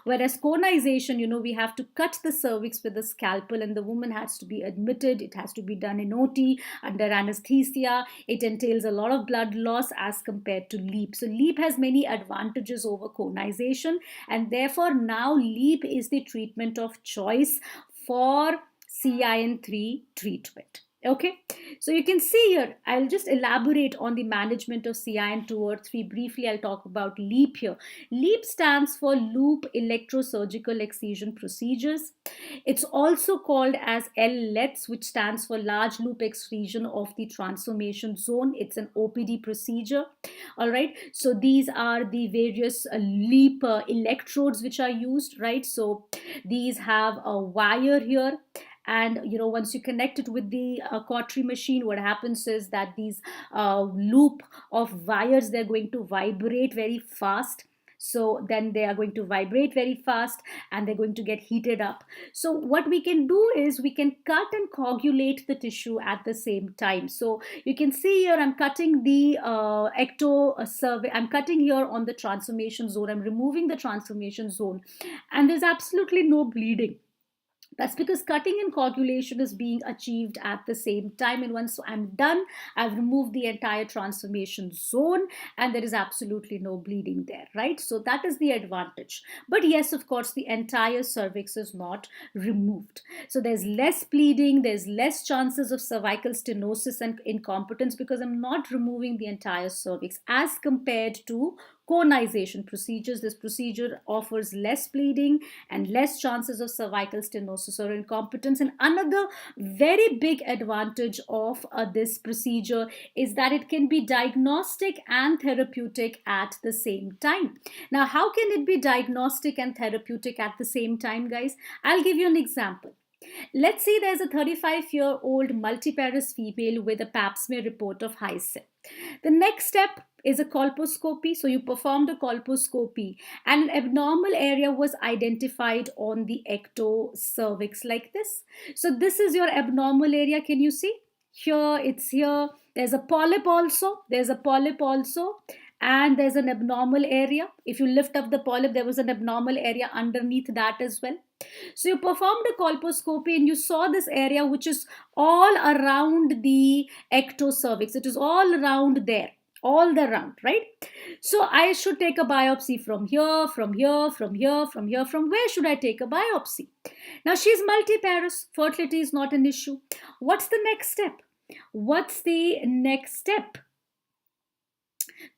whereas conization, we have to cut the cervix with a scalpel and the woman has to be admitted. It has to be done in OT under anesthesia. It entails a lot of blood loss as compared to LEEP. So LEEP has many advantages over conization, and therefore now LEEP is the treatment of choice for CIN3 treatment. Okay, so you can see here, I'll just elaborate on the management of CIN2 or 3 briefly. I'll talk about LEEP here. LEEP stands for Loop Electrosurgical Excision Procedures. It's also called as LLETS, which stands for Large Loop Excision of the Transformation Zone. It's an OPD procedure. All right, so these are the various LEEP electrodes which are used, right? So these have a wire here. And once you connect it with the cautery machine, what happens is that these loop of wires, they're going to vibrate very fast. So then they are going to vibrate very fast and they're going to get heated up. So what we can do is we can cut and coagulate the tissue at the same time. So you can see here I'm cutting the ectocervix. I'm cutting here on the transformation zone. I'm removing the transformation zone and there's absolutely no bleeding. That's because cutting and coagulation is being achieved at the same time. And once I'm done, I've removed the entire transformation zone and there is absolutely no bleeding there, right? So that is the advantage. But yes, of course, the entire cervix is not removed. So there's less bleeding, there's less chances of cervical stenosis and incompetence because I'm not removing the entire cervix as compared to conization procedures. This procedure offers less bleeding and less chances of cervical stenosis or incompetence. And another very big advantage of this procedure is that it can be diagnostic and therapeutic at the same time. Now, how can it be diagnostic and therapeutic at the same time, guys? I'll give you an example. Let's say there's a 35-year-old multiparous female with a pap smear report of high SIL. The next step is a colposcopy. So you performed a colposcopy and an abnormal area was identified on the ectocervix like this. So this is your abnormal area. Can you see? Here, it's here. There's a polyp also. There's a polyp also. And there's an abnormal area. If you lift up the polyp, there was an abnormal area underneath that as well. So you performed a colposcopy and you saw this area which is all around the ectocervix. It is all around there, all around, right? So I should take a biopsy from here, from here, from here, from here. From where should I take a biopsy? Now she's multiparous. Fertility is not an issue. What's the next step? What's the next step?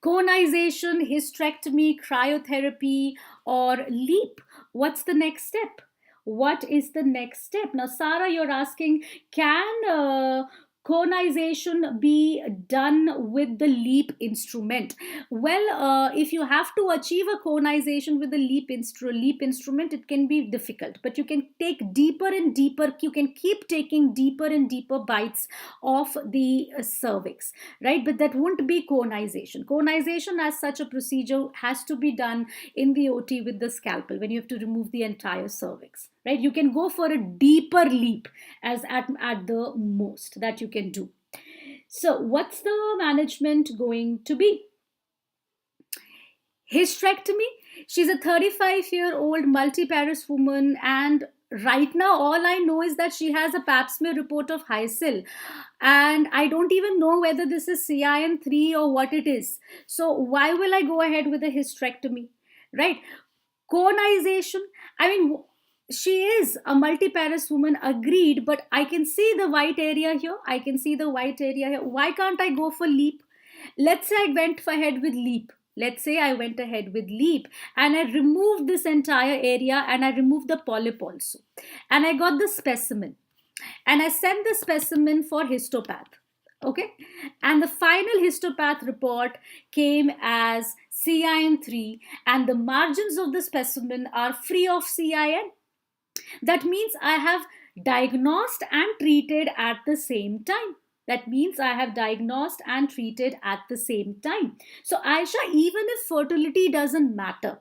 Conization, hysterectomy, cryotherapy, or LEEP. What's the next step? What is the next step? Now, Sarah, you're asking, can conization be done with the LEEP instrument? Well, if you have to achieve a conization with the LEEP instrument, it can be difficult, but you can take deeper and deeper, you can keep taking deeper and deeper bites of the cervix, right? But that won't be conization. Conization as such a procedure has to be done in the OT with the scalpel when you have to remove the entire cervix, right? You can go for a deeper LEEP as at the most that you can do. So what's the management going to be? Hysterectomy. She's a 35-year-old multiparous woman, and right now all I know is that she has a pap smear report of HSIL, and I don't even know whether this is CIN3 or what it is. So why will I go ahead with a hysterectomy, right? Conization, I mean, she is a multiparous woman, agreed, but I can see the white area here. I can see the white area here. Why can't I go for LEEP? Let's say I went ahead with LEEP. Let's say I went ahead with LEEP and I removed this entire area and I removed the polyp also. And I got the specimen. And I sent the specimen for histopath. Okay. And the final histopath report came as CIN3, and the margins of the specimen are free of CIN. That means I have diagnosed and treated at the same time. That means I have diagnosed and treated at the same time. So, Aisha, even if fertility doesn't matter,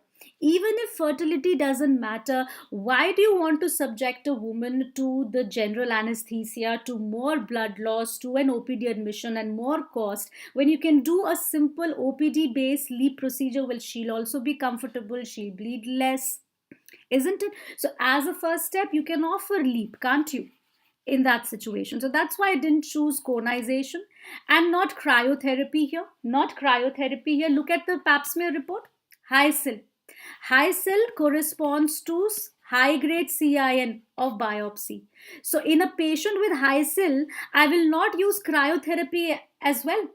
why do you want to subject a woman to the general anesthesia, to more blood loss, to an OPD admission and more cost, when you can do a simple OPD based LEEP procedure? Well, she'll also be comfortable, she'll bleed less, isn't it? So as a first step, you can offer LEEP, can't you, in that situation? So that's why I didn't choose conization and not cryotherapy here. Look at the pap smear report. HSIL. HSIL corresponds to high grade CIN of biopsy. So in a patient with HSIL, I will not use cryotherapy as well.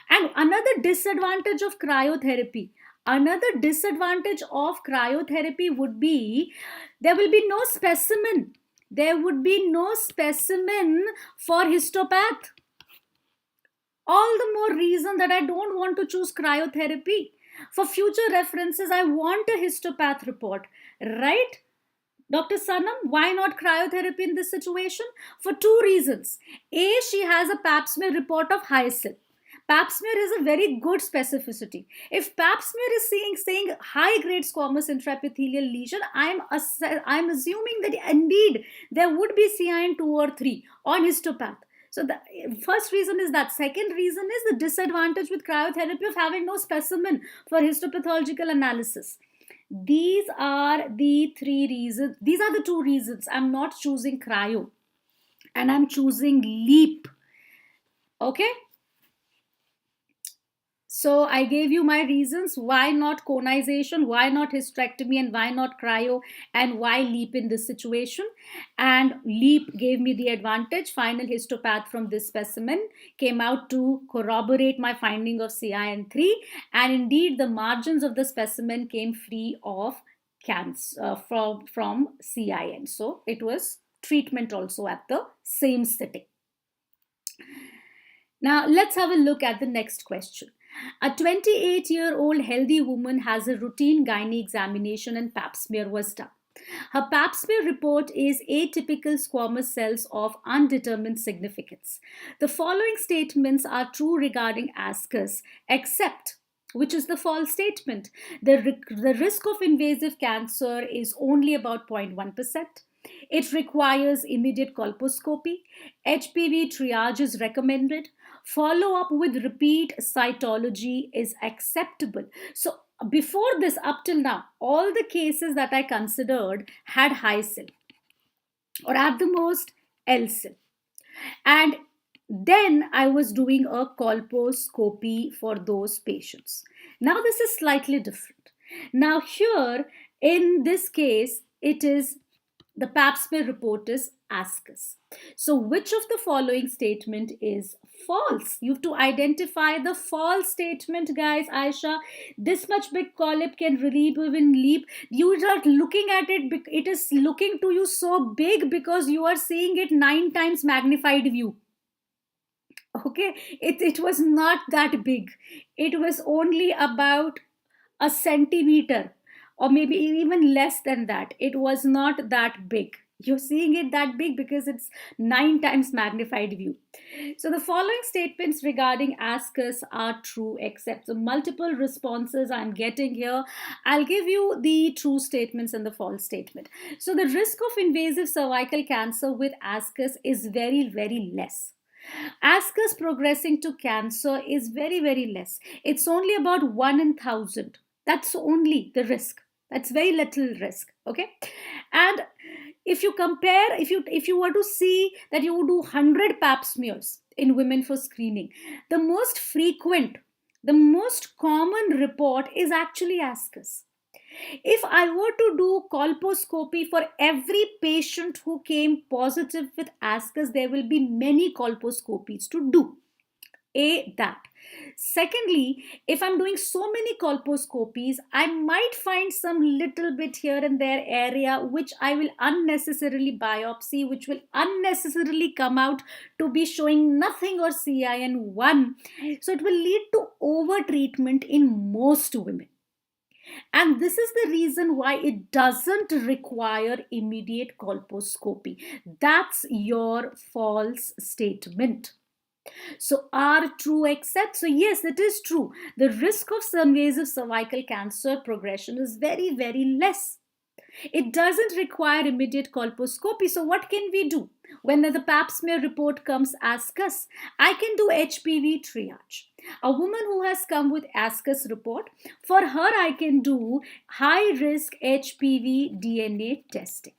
And another disadvantage of cryotherapy would be there will be no specimen. There would be no specimen for histopath. All the more reason that I don't want to choose cryotherapy. For future references, I want a histopath report, right? Dr. Sanam, why not cryotherapy in this situation? For two reasons. A, she has a pap smear report of HSIL. Pap smear is a very good specificity. If pap smear is saying high grade squamous intraepithelial lesion, I'm assuming that indeed there would be CIN 2 or 3 on histopath. So the first reason is that. Second reason is the disadvantage with cryotherapy of having no specimen for histopathological analysis. These are the three reasons. These are the two reasons I'm not choosing cryo and I'm choosing LEEP. Okay. So I gave you my reasons why not conization, why not hysterectomy, and why not cryo, and why LEEP in this situation. And LEEP gave me the advantage. Final histopath from this specimen came out to corroborate my finding of CIN3, and indeed the margins of the specimen came free of cancer from CIN. So it was treatment also at the same sitting. Now let's have a look at the next question. A 28-year-old healthy woman has a routine gynae examination and pap smear was done. Her pap smear report is atypical squamous cells of undetermined significance. The following statements are true regarding ASCUS, except, which is the false statement. The risk of invasive cancer is only about 0.1%. It requires immediate colposcopy. HPV triage is recommended. Follow up with repeat cytology is acceptable. So before this, up till now, all the cases that I considered had HSIL or at the most LSIL. And then I was doing a colposcopy for those patients. Now this is slightly different. Now here, in this case, it is the pap smear report is ASCUS. So which of the following statement is false? You have to identify the false statement, guys. Aisha, this much big polyp can relieve even leap. You are looking at it, it is looking to you so big because you are seeing it 9 times magnified view. Okay, it was not that big. It was only about a centimeter, or maybe even less than that. It was not that big. You're seeing it that big because it's 9 times magnified view. So the following statements regarding ASCUS are true except. So multiple responses I'm getting here. I'll give you the true statements and the false statement. So the risk of invasive cervical cancer with ASCUS is very, very less. ASCUS progressing to cancer is very, very less. It's only about 1 in 1,000. That's only the risk. That's very little risk. Okay. And if you compare, if you were to see that you would do 100 pap smears in women for screening, the most frequent, the most common report is actually ASCUS. If I were to do colposcopy for every patient who came positive with ASCUS, there will be many colposcopies to do. That. Secondly, if I'm doing so many colposcopies, I might find some little bit here and there area which I will unnecessarily biopsy, which will unnecessarily come out to be showing nothing or CIN1. So it will lead to over treatment in most women. And this is the reason why it doesn't require immediate colposcopy. That's your false statement. So are true except. So yes, it is true. The risk of invasive cervical cancer progression is very, very less. It doesn't require immediate colposcopy. So what can we do? When the pap smear report comes ASCUS, I can do HPV triage. A woman who has come with ASCUS report, for her I can do high risk HPV DNA testing.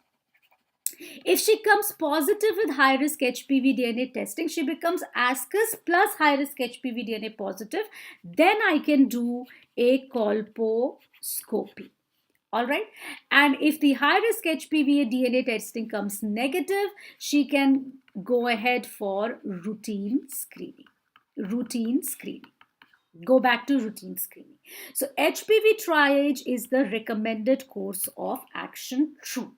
If she comes positive with high risk HPV DNA testing, she becomes ASCUS plus high risk HPV DNA positive. Then I can do a colposcopy. All right. And if the high risk HPV DNA testing comes negative, she can go ahead for routine screening. Routine screening. Go back to routine screening. So HPV triage is the recommended course of action. True.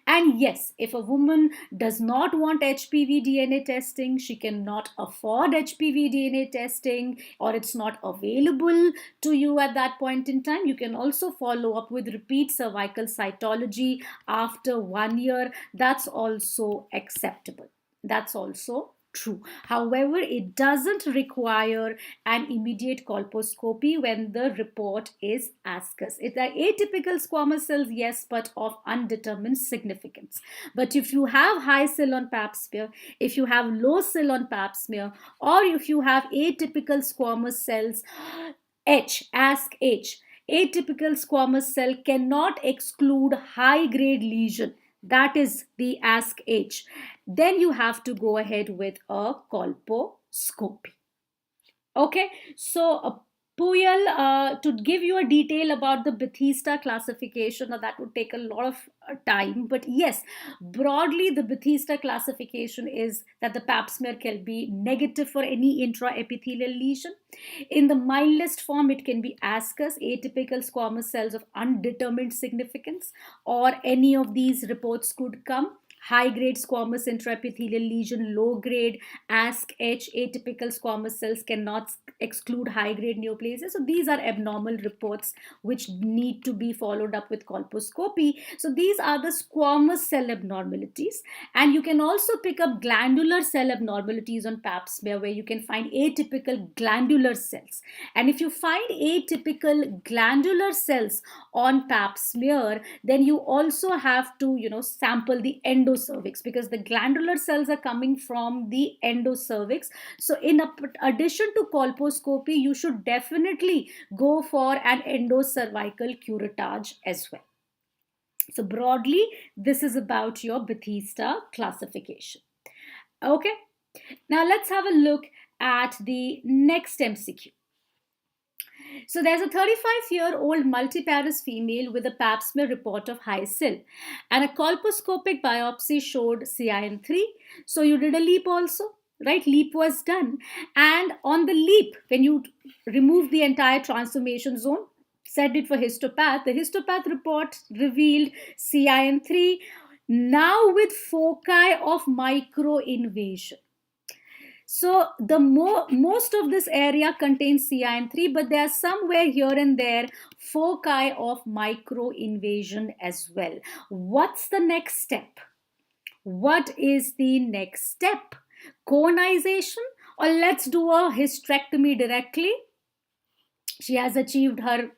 And yes, if a woman does not want HPV DNA testing, she cannot afford HPV DNA testing, or it's not available to you at that point in time, you can also follow up with repeat cervical cytology after 1 year. That's also acceptable. That's also true. However, it doesn't require an immediate colposcopy when the report is ASCUS. It's atypical squamous cells, yes, but of undetermined significance. But if you have high CIL on pap smear, if you have low CIL on pap smear, or if you have atypical squamous cells, ASC-H, atypical squamous cell cannot exclude high-grade lesion. That is the ASC-H. Then you have to go ahead with a colposcopy. Okay, so Puyal, to give you a detail about the Bethesda classification, that would take a lot of time. But yes, broadly, the Bethesda classification is that the pap smear can be negative for any intraepithelial lesion. In the mildest form, it can be ASCUS, atypical squamous cells of undetermined significance, or any of these reports could come. High-grade squamous intraepithelial lesion, low-grade ASC-H, atypical squamous cells cannot exclude high-grade neoplasia. So these are abnormal reports which need to be followed up with colposcopy. So these are the squamous cell abnormalities. And you can also pick up glandular cell abnormalities on pap smear, where you can find atypical glandular cells. And if you find atypical glandular cells on pap smear, then you also have to, sample the endocervix, because the glandular cells are coming from the endocervix. So in addition to colposcopy, you should definitely go for an endocervical curettage as well. So broadly, this is about your Bethesda classification. Okay, now let's have a look at the next MCQ. So there's a 35-year-old multiparous female with a pap smear report of high SIL, and a colposcopic biopsy showed CIN3. So you did a LEEP also, right? LEEP was done. And on the LEEP, when you remove the entire transformation zone, set it for histopath, the histopath report revealed CIN3, now with foci of microinvasion. So the most of this area contains CIN3, but there are somewhere here and there foci of microinvasion as well. What's the next step? What is the next step? Conization, or let's do a hysterectomy directly? She has achieved her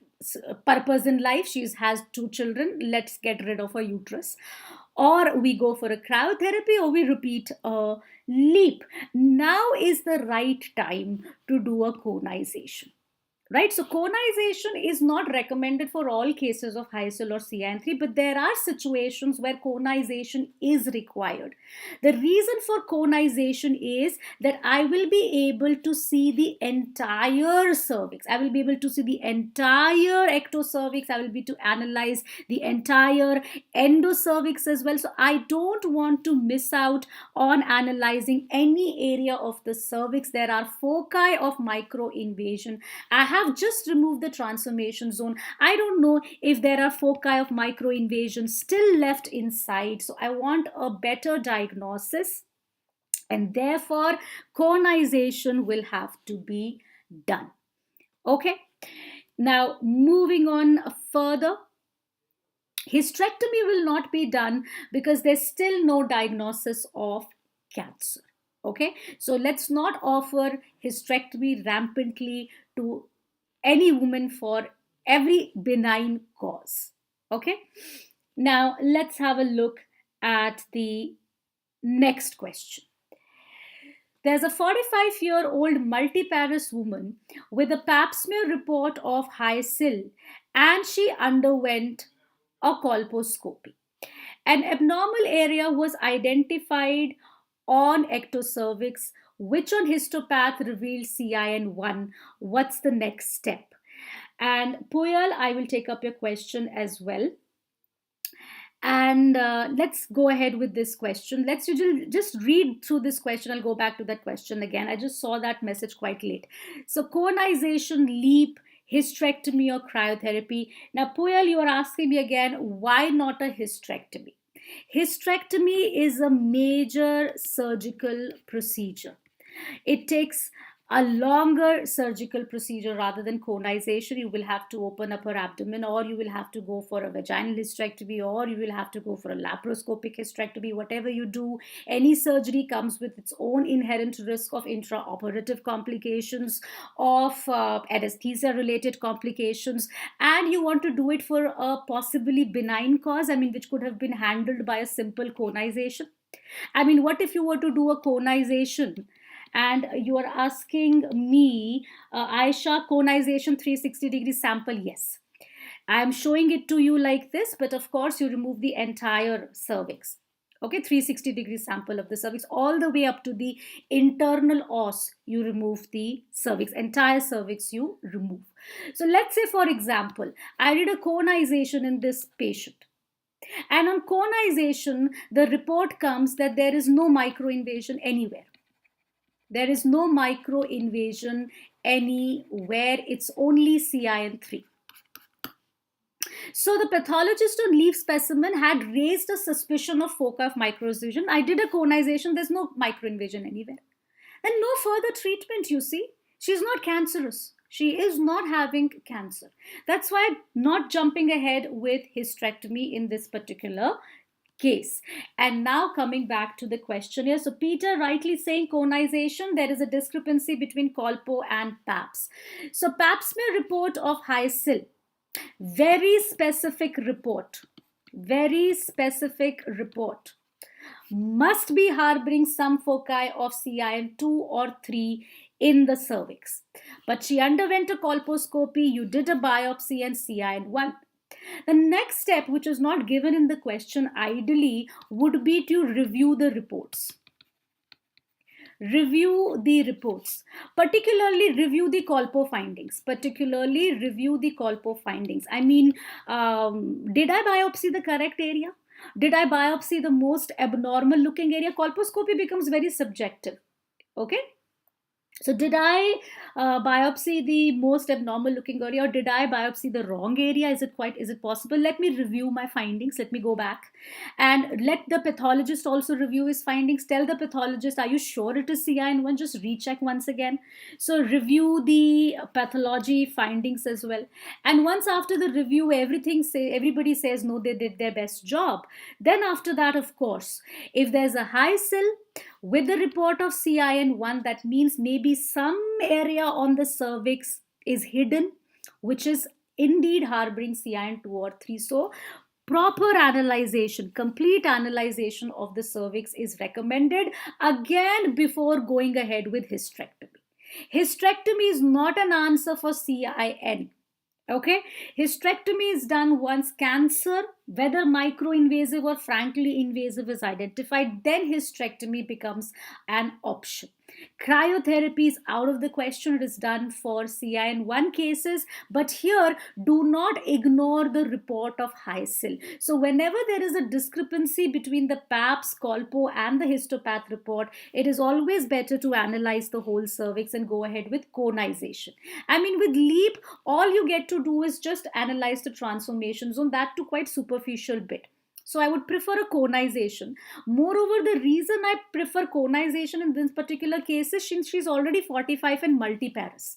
purpose in life. She has 2 children. Let's get rid of her uterus. Or we go for a cryotherapy, or we repeat a LEEP. Now is the right time to do a conization. Right, so conization is not recommended for all cases of high SIL or CIN3, but there are situations where conization is required. The reason for conization is that I will be able to see the entire cervix. I will be able to see the entire ectocervix. I will be to analyze the entire endocervix as well. So I don't want to miss out on analyzing any area of the cervix. There are foci of microinvasion. I have just removed the transformation zone. I don't know if there are foci of microinvasion still left inside. So I want a better diagnosis, and therefore conization will have to be done. Okay. Now moving on further. Hysterectomy will not be done because there's still no diagnosis of cancer. Okay, so let's not offer hysterectomy rampantly to any woman for every benign cause. Okay, now let's have a look at the next question. There's a 45-year-old multiparous woman with a pap smear report of high SIL, and she underwent a colposcopy. An abnormal area was identified on ectocervix, which on histopath revealed CIN1. What's the next step? And Puyal, I will take up your question as well. And let's go ahead with this question. Let's just read through this question. I'll go back to that question again. I just saw that message quite late. So conization, LEEP, hysterectomy, or cryotherapy. Now, Puyal, you are asking me again, why not a hysterectomy? Hysterectomy is a major surgical procedure. It takes a longer surgical procedure rather than conization. You will have to open up her abdomen, or you will have to go for a vaginal hysterectomy, or you will have to go for a laparoscopic hysterectomy. Whatever you do, any surgery comes with its own inherent risk of intraoperative complications, of anesthesia related complications, and you want to do it for a possibly benign cause, which could have been handled by a simple conization. What if you were to do a conization and you are asking me, Aisha, conization 360-degree sample? Yes. I am showing it to you like this, but of course you remove the entire cervix. Okay, 360-degree sample of the cervix, all the way up to the internal os, you remove the cervix, entire cervix you remove. So let's say, for example, I did a conization in this patient. And on conization, the report comes that there is no microinvasion anywhere. There is no microinvasion anywhere. It's only CIN3. So the pathologist on LEEP specimen had raised a suspicion of foci of microinvasion. I did a conization. There's no microinvasion anywhere. And no further treatment, you see. She's not cancerous. She is not having cancer. That's why I'm not jumping ahead with hysterectomy in this particular case. And now coming back to the question here. So Peter rightly saying conization, there is a discrepancy between colpo and PAPS. So pap smear report of high SIL, very specific report, must be harboring some foci of CIN2 or 3 in the cervix. But she underwent a colposcopy, you did a biopsy, and CIN1. The next step, which is not given in the question, ideally would be to review the reports. review the reports, particularly review the colpo findings, I mean, did I biopsy the correct area? Did I biopsy the most abnormal looking area? Colposcopy becomes very subjective. Okay, so did I biopsy the most abnormal looking area, or did I biopsy the wrong area? Is it possible? Let me review my findings. Let me go back and let the pathologist also review his findings. Tell the pathologist, are you sure it is CIN1? Just recheck once again. So review the pathology findings as well. And once after the review, everybody says no, they did their best job. Then after that, of course, if there's a high SIL with the report of CIN1, that means maybe some area on the cervix is hidden, which is indeed harboring CIN2 or 3. So proper analyzation, complete analyzation of the cervix is recommended, again, before going ahead with hysterectomy. Hysterectomy is not an answer for CIN. Okay, hysterectomy is done once cancer, whether microinvasive or frankly invasive, is identified. Then hysterectomy becomes an option. Cryotherapy is out of the question. It is done for CIN1 cases, but here do not ignore the report of high SIL. So whenever there is a discrepancy between the PAPS, Colpo and the histopath report, it is always better to analyze the whole cervix and go ahead with conization. I mean, with LEEP, all you get to do is just analyze the transformation zone, that to quite superficial bit. So I would prefer a conization. Moreover, the reason I prefer conization in this particular case is since she's already 45 and multiparous.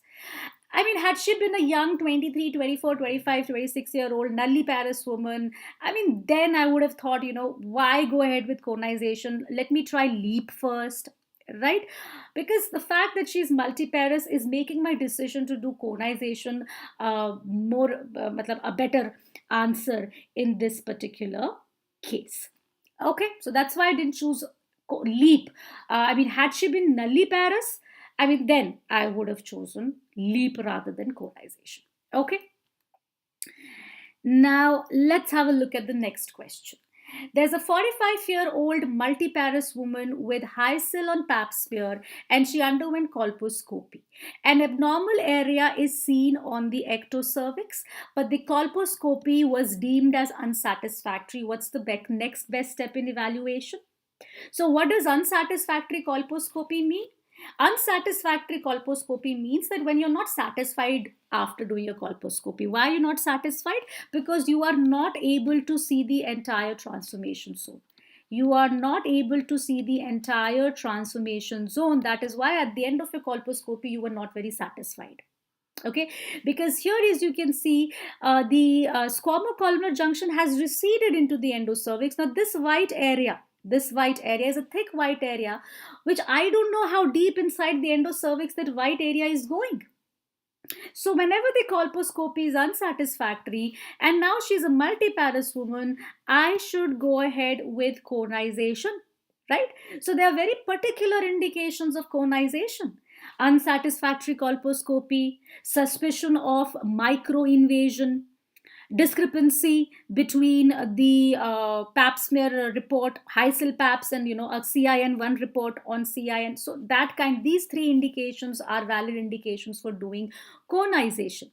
I mean, had she been a young 23, 24, 25, 26-year-old nulliparous woman, I mean, then I would have thought, why go ahead with conization? Let me try LEEP first, right? Because the fact that she's multiparous is making my decision to do conization a better answer in this particular case. Okay, so that's why I didn't choose LEEP. Had she been nulliparous, then I would have chosen LEEP rather than conization. Okay. Now let's have a look at the next question. There's a 45-year-old multiparous woman with high SIL on pap smear, and she underwent colposcopy. An abnormal area is seen on the ectocervix, but the colposcopy was deemed as unsatisfactory. What's the next best step in evaluation? So what does unsatisfactory colposcopy mean? Unsatisfactory colposcopy means that when you're not satisfied after doing a colposcopy. Why are you not satisfied? Because you are not able to see the entire transformation zone. You are not able to see the entire transformation zone. That is why at the end of your colposcopy, you were not very satisfied. Okay, because here, as you can see, the squamocolumnar junction has receded into the endocervix. Now this white area is a thick white area, which I don't know how deep inside the endocervix that white area is going. So whenever the colposcopy is unsatisfactory and now she's a multiparous woman, I should go ahead with conization, right? So there are very particular indications of conization. Unsatisfactory colposcopy, suspicion of microinvasion, discrepancy between the pap smear report, high SIL paps, and a CIN1 report on CIN. So these three indications are valid indications for doing conization.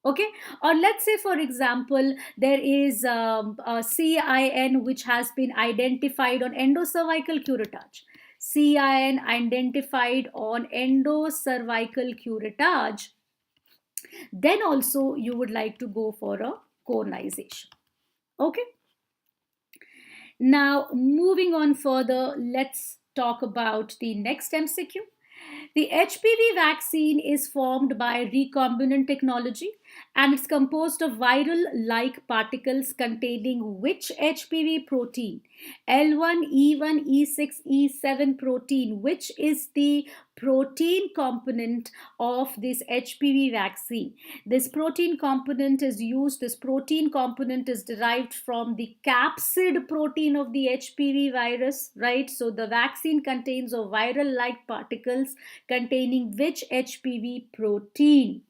Okay, or let's say, for example, there is a CIN which has been identified on endocervical curettage. CIN identified on endocervical curettage. Then also you would like to go for a conization. Okay. Now moving on further, let's talk about the next MCQ. The HPV vaccine is formed by recombinant technology, and it's composed of viral-like particles containing which HPV protein? L1, E1, E6, E7 protein. Which is the protein component of this HPV vaccine? This protein component is derived from the capsid protein of the HPV virus, right? So the vaccine contains of viral-like particles containing which HPV protein?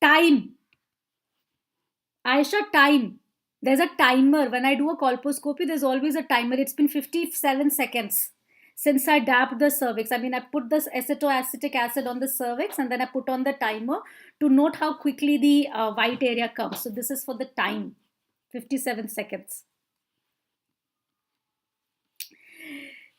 Time. Aisha, time. There's a timer. When I do a colposcopy, there's always a timer. It's been 57 seconds since I dabbed the cervix. I mean, I put this acetoacetic acid on the cervix and then I put on the timer to note how quickly the white area comes. So this is for the time, 57 seconds.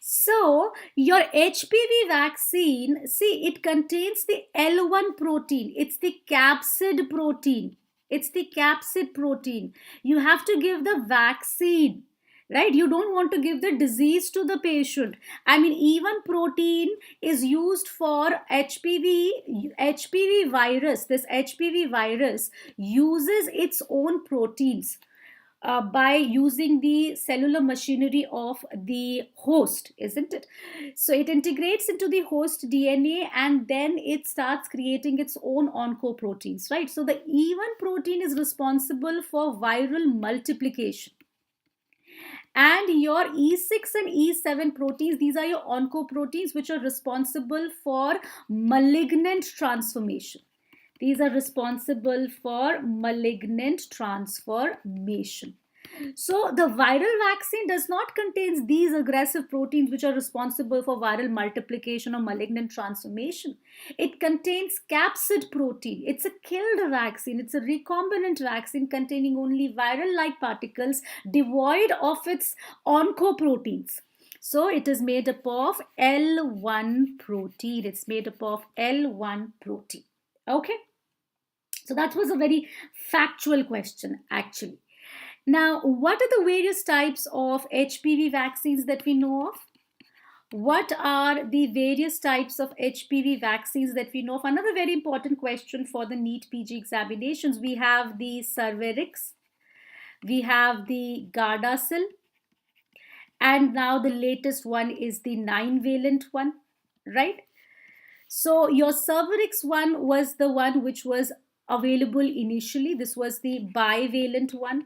So your HPV vaccine, see, it contains the L1 protein. It's the capsid protein. It's the capsid protein. You have to give the vaccine, right? You don't want to give the disease to the patient. I mean, even protein is used for HPV virus. This HPV virus uses its own proteins by using the cellular machinery of the host, isn't it? So it integrates into the host DNA and then it starts creating its own oncoproteins, right? So the E1 protein is responsible for viral multiplication. And your E6 and E7 proteins, these are your oncoproteins which are responsible for malignant transformation. These are responsible for malignant transformation. So the viral vaccine does not contain these aggressive proteins which are responsible for viral multiplication or malignant transformation. It contains capsid protein. It's a killed vaccine. It's a recombinant vaccine containing only viral-like particles devoid of its oncoproteins. So it is made up of L1 protein. It's made up of L1 protein. Okay. So that was a very factual question, actually. Now, what are the various types of HPV vaccines that we know of? What are the various types of HPV vaccines that we know of? Another very important question for the NEET PG examinations. We have the Cervarix, we have the Gardasil, and now the latest one is the 9-valent one, right? So your Cervarix one was the one which was available initially. This was the bivalent one,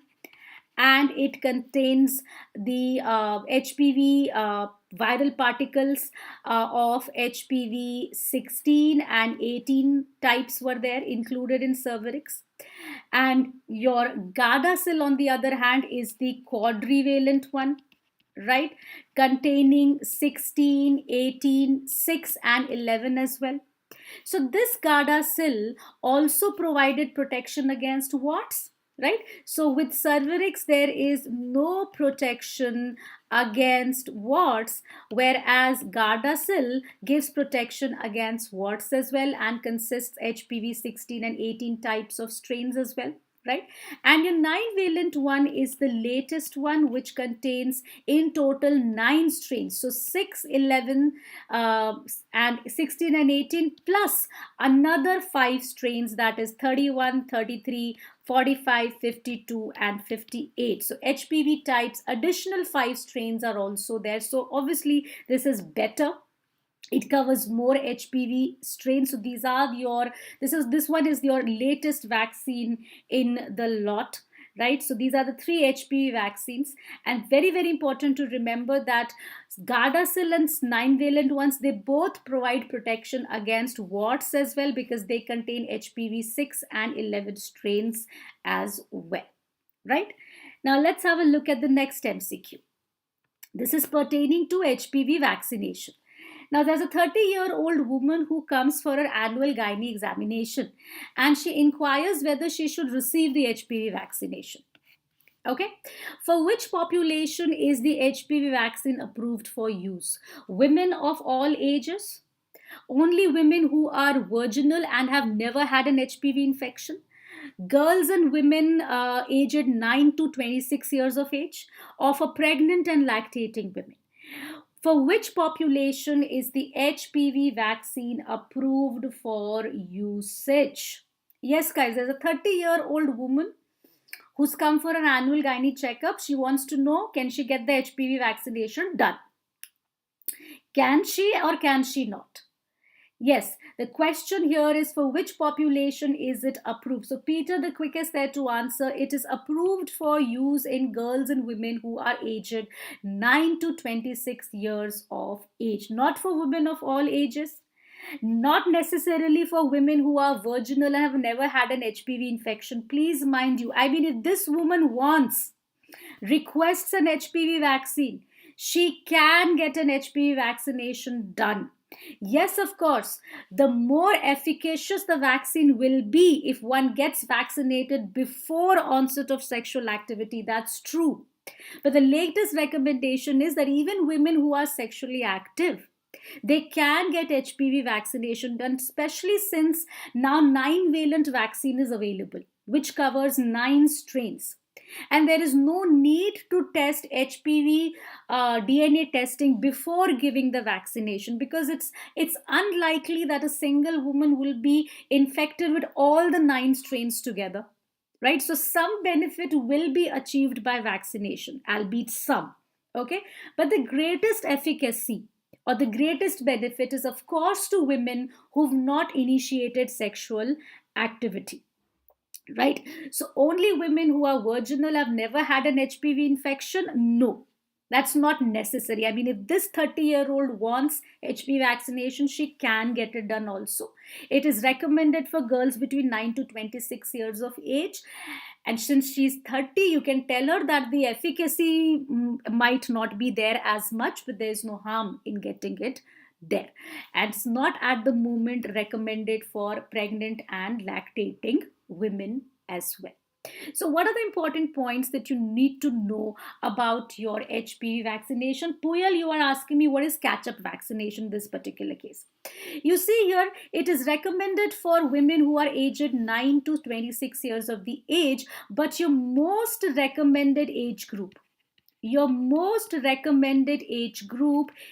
and it contains the HPV viral particles of HPV 16 and 18 types were there included in Cervarix. And your Gardasil, on the other hand, is the quadrivalent one, right, containing 16, 18, 6 and 11 as well. So this Gardasil also provided protection against warts, right? So with Cervarix, there is no protection against warts, whereas Gardasil gives protection against warts as well and consists HPV 16 and 18 types of strains as well, right? And your 9-valent one is the latest one, which contains in total 9 strains. So 6, 11 and 16 and 18 plus another 5 strains, that is 31, 33, 45, 52 and 58. So HPV types, additional 5 strains are also there. So obviously this is better. It covers more HPV strains. So these are your, this one is your latest vaccine in the lot, right? So these are the 3 HPV vaccines, and very, very important to remember that Gardasil and 9-valent ones, they both provide protection against warts as well, because they contain HPV 6 and 11 strains as well, right? Now let's have a look at the next MCQ. This is pertaining to HPV vaccination. Now, there's a 30-year-old woman who comes for her annual gynae examination, and she inquires whether she should receive the HPV vaccination. Okay, for which population is the HPV vaccine approved for use? Women of all ages? Only women who are virginal and have never had an HPV infection? Girls and women aged 9 to 26 years of age? Or for pregnant and lactating women? For which population is the HPV vaccine approved for usage? Yes, guys, there's a 30-year-old woman who's come for an annual gynae checkup. She wants to know, can she get the HPV vaccination done? Can she or can she not? Yes, the question here is, for which population is it approved? So Peter, the quickest there to answer, it is approved for use in girls and women who are aged 9 to 26 years of age, not for women of all ages. Not necessarily for women who are virginal and have never had an HPV infection. Please mind you, I mean, if this woman requests an HPV vaccine, she can get an HPV vaccination done. Yes, of course, the more efficacious the vaccine will be if one gets vaccinated before onset of sexual activity. That's true. But the latest recommendation is that even women who are sexually active, they can get HPV vaccination done, especially since now 9-valent vaccine is available, which covers 9 strains. And there is no need to test HPV DNA testing before giving the vaccination, because it's unlikely that a single woman will be infected with all the 9 strains together, right? So some benefit will be achieved by vaccination, albeit some. Okay, but the greatest efficacy or the greatest benefit is, of course, to women who've not initiated sexual activity, right? So only women who are virginal have never had an HPV infection? No, that's not necessary. I mean, if this 30-year-old wants HPV vaccination, she can get it done also. It is recommended for girls between 9 to 26 years of age. And since she's 30, you can tell her that the efficacy might not be there as much, but there's no harm in getting it there. And it's not at the moment recommended for pregnant and lactating women as well. So, what are the important points that you need to know about your HPV vaccination? Puyal, you are asking me what is catch up vaccination in this particular case. You see here, it is recommended for women who are aged 9 to 26 years of the age, but your most recommended age group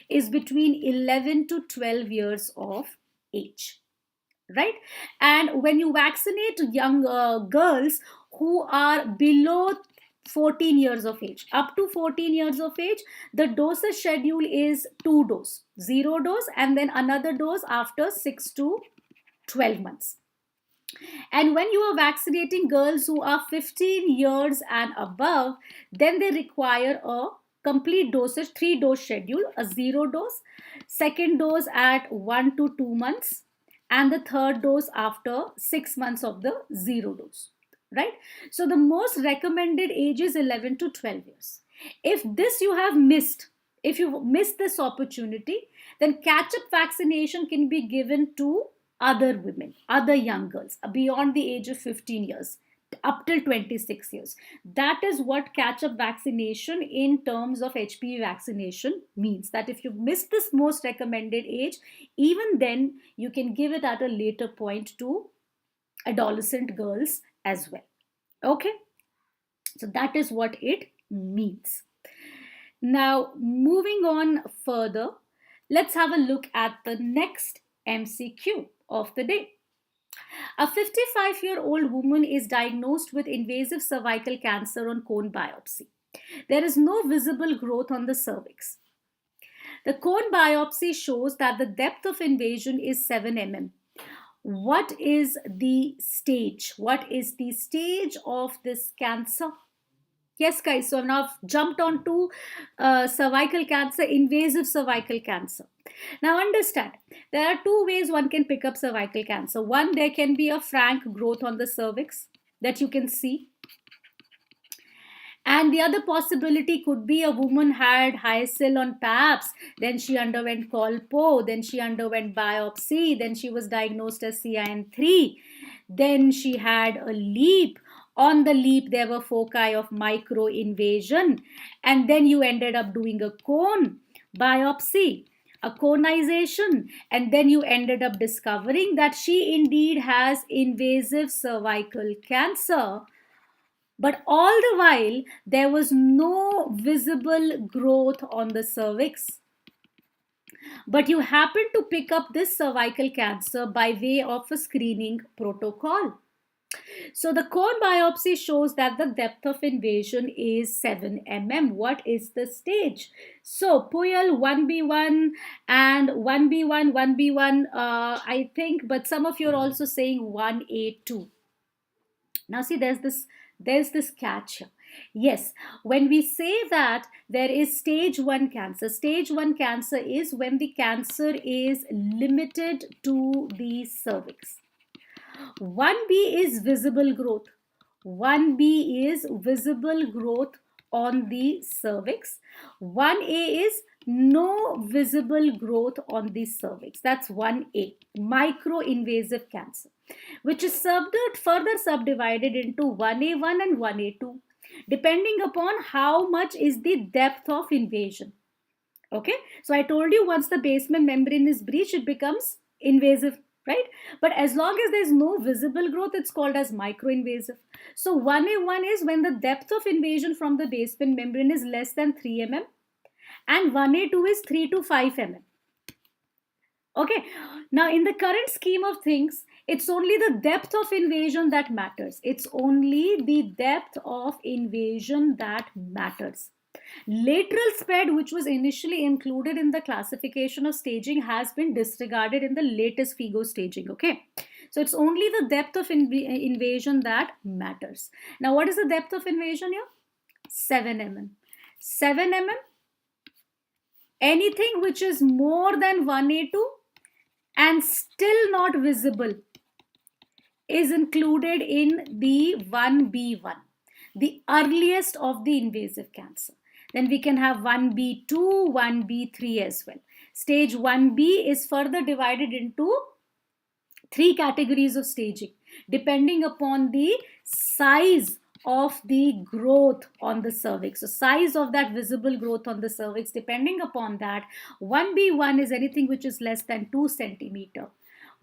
is between 11 to 12 years of age, right? And when you vaccinate young girls who are below 14 years of age, up to 14 years of age, the dosage schedule is 2 doses, 0 dose, and then another dose after 6 to 12 months. And when you are vaccinating girls who are 15 years and above, then they require a complete dosage, 3-dose schedule, a 0 dose, second dose at 1 to 2 months, and the third dose after 6 months of the 0 dose, right? So the most recommended age is 11 to 12 years. If you've missed this opportunity, then catch-up vaccination can be given to other women, other young girls beyond the age of 15 years, up till 26 years. That is what catch-up vaccination in terms of HPV vaccination means. That if you've missed this most recommended age, even then you can give it at a later point to adolescent girls as well. Okay, so that is what it means. Now, moving on further, let's have a look at the next MCQ of the day. A 55-year-old woman is diagnosed with invasive cervical cancer on cone biopsy. There is no visible growth on the cervix. The cone biopsy shows that the depth of invasion is 7 mm. What is the stage? What is the stage of this cancer? Yes, guys, so now I've jumped on to cervical cancer, invasive cervical cancer. Now understand, there are 2 ways one can pick up cervical cancer. One, there can be a frank growth on the cervix that you can see. And the other possibility could be a woman had HSIL on PAPS, then she underwent Colpo, then she underwent biopsy, then she was diagnosed as CIN3, then she had a LEEP. On the LEEP, there were foci of micro invasion, and then you ended up doing a cone biopsy, a conization, and then you ended up discovering that she indeed has invasive cervical cancer. But all the while, there was no visible growth on the cervix. But you happen to pick up this cervical cancer by way of a screening protocol. So the cone biopsy shows that the depth of invasion is 7 mm. What is the stage? So Puyal 1B1 and 1B1, 1B1, I think, but some of you are also saying 1A2. Now see, there's this catch here. Yes, when we say that there is stage 1 cancer is when the cancer is limited to the cervix. 1B is visible growth. 1B is visible growth on the cervix. 1A is no visible growth on the cervix. That's 1A, microinvasive cancer, which is further subdivided into 1A1 and 1A2, depending upon how much is the depth of invasion. Okay, so I told you once the basement membrane is breached, it becomes invasive, right? But as long as there's no visible growth, it's called as microinvasive. So 1A1 is when the depth of invasion from the basement membrane is less than 3 mm, and 1A2 is 3 to 5 mm. Okay, now in the current scheme of things, it's only the depth of invasion that matters. It's only the depth of invasion that matters. Lateral spread, which was initially included in the classification of staging, has been disregarded in the latest FIGO staging. Okay, so it's only the depth of invasion that matters. Now, what is the depth of invasion here? 7 mm. 7 mm. Anything which is more than 1A2 and still not visible is included in the 1B1, the earliest of the invasive cancer. Then we can have 1B2, 1B3 as well. Stage 1B is further divided into 3 categories of staging, depending upon the size of the growth on the cervix. So size of that visible growth on the cervix, depending upon that, 1B1 is anything which is less than 2 centimeter.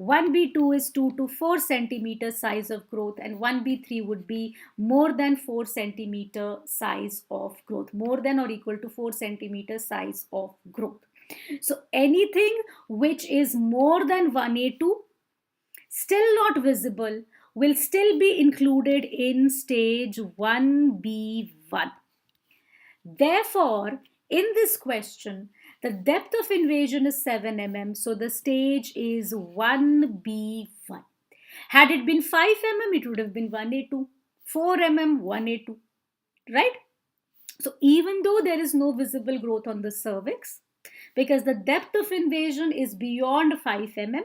1B2 is 2 to 4 centimeter size of growth, and 1B3 would be more than 4 centimeter size of growth, more than or equal to 4 centimeter size of growth. So anything which is more than 1A2, still not visible, will still be included in stage 1B1. Therefore, in this question, the depth of invasion is 7 mm, so the stage is 1B1. Had it been 5 mm, it would have been 1A2. 4 mm, 1A2, right? So even though there is no visible growth on the cervix, because the depth of invasion is beyond 5 mm,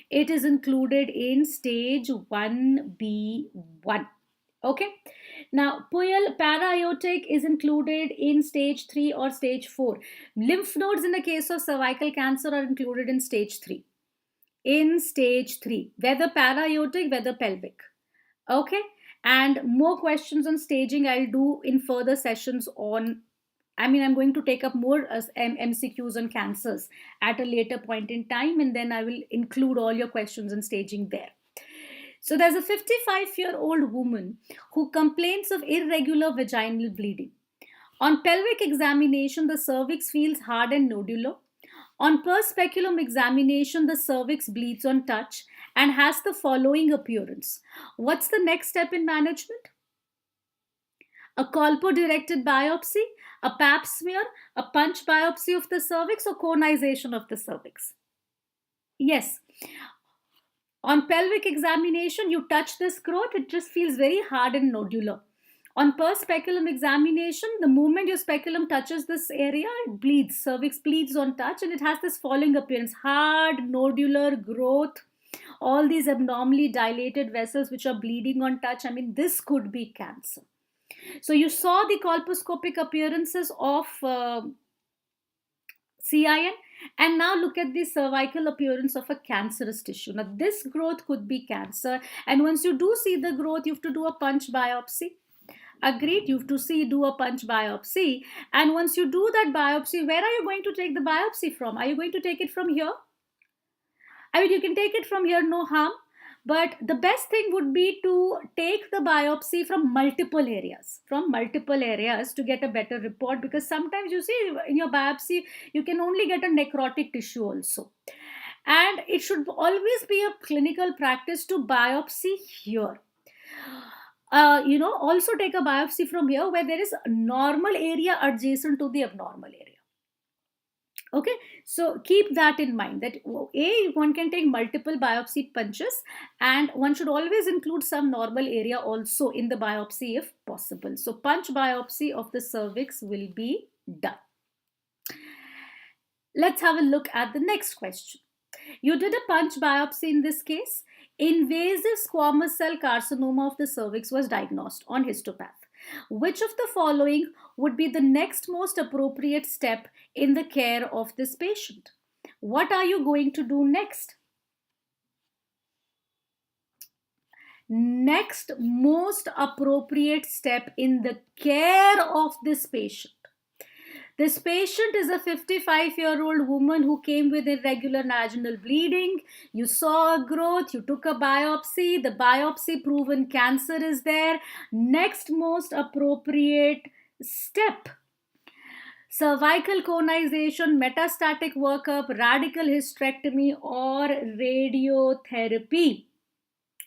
it is included in stage 1B1. Okay. Now, para-aortic is included in stage 3 or stage 4. Lymph nodes in the case of cervical cancer are included in stage 3. In stage 3, whether para-aortic, whether pelvic. Okay. And more questions on staging I'll do in further sessions on. I'm going to take up more MCQs on cancers at a later point in time, and then I will include all your questions on staging there. So there's a 55-year-old woman who complains of irregular vaginal bleeding. On pelvic examination, the cervix feels hard and nodular. On per-speculum examination, the cervix bleeds on touch and has the following appearance. What's the next step in management? A colpo-directed biopsy, a pap smear, a punch biopsy of the cervix, or conization of the cervix? Yes. On pelvic examination, you touch this growth, it just feels very hard and nodular. On per-speculum examination, the moment your speculum touches this area, it bleeds. Cervix bleeds on touch, and it has this following appearance: hard, nodular growth, all these abnormally dilated vessels which are bleeding on touch. This could be cancer. So you saw the colposcopic appearances of CIN, and now look at the cervical appearance of a cancerous tissue. Now this growth could be cancer, and once you do see the growth, you have to do a punch biopsy. Agreed, you have to do a punch biopsy, and once you do that biopsy, where are you going to take the biopsy from? Are you going to take it from here? You can take it from here, no harm. But the best thing would be to take the biopsy from multiple areas, to get a better report, because sometimes you see in your biopsy, you can only get a necrotic tissue also. And it should always be a clinical practice to biopsy here. Also take a biopsy from here where there is a normal area adjacent to the abnormal area. Okay, so keep that in mind that one can take multiple biopsy punches, and one should always include some normal area also in the biopsy if possible. So punch biopsy of the cervix will be done. Let's have a look at the next question. You did a punch biopsy in this case. Invasive squamous cell carcinoma of the cervix was diagnosed on histopath. Which of the following would be the next most appropriate step in the care of this patient? What are you going to do next? Next most appropriate step in the care of this patient. This patient is a 55-year-old woman who came with irregular vaginal bleeding. You saw a growth, you took a biopsy, the biopsy proven cancer is there. Next most appropriate step: cervical conization, metastatic workup, radical hysterectomy, or radiotherapy.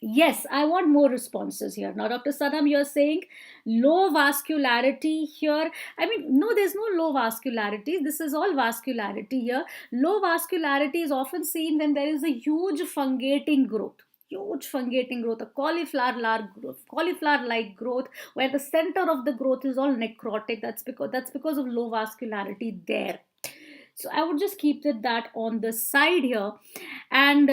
Yes, I want more responses here. Now, Dr. Sadam, you're saying low vascularity here. I mean, no, there's no low vascularity. This is all vascularity here. Low vascularity is often seen when there is a huge fungating growth. Huge fungating growth, a cauliflower-like growth, where the center of the growth is all necrotic. That's because of low vascularity there. So I would just keep that on the side here, and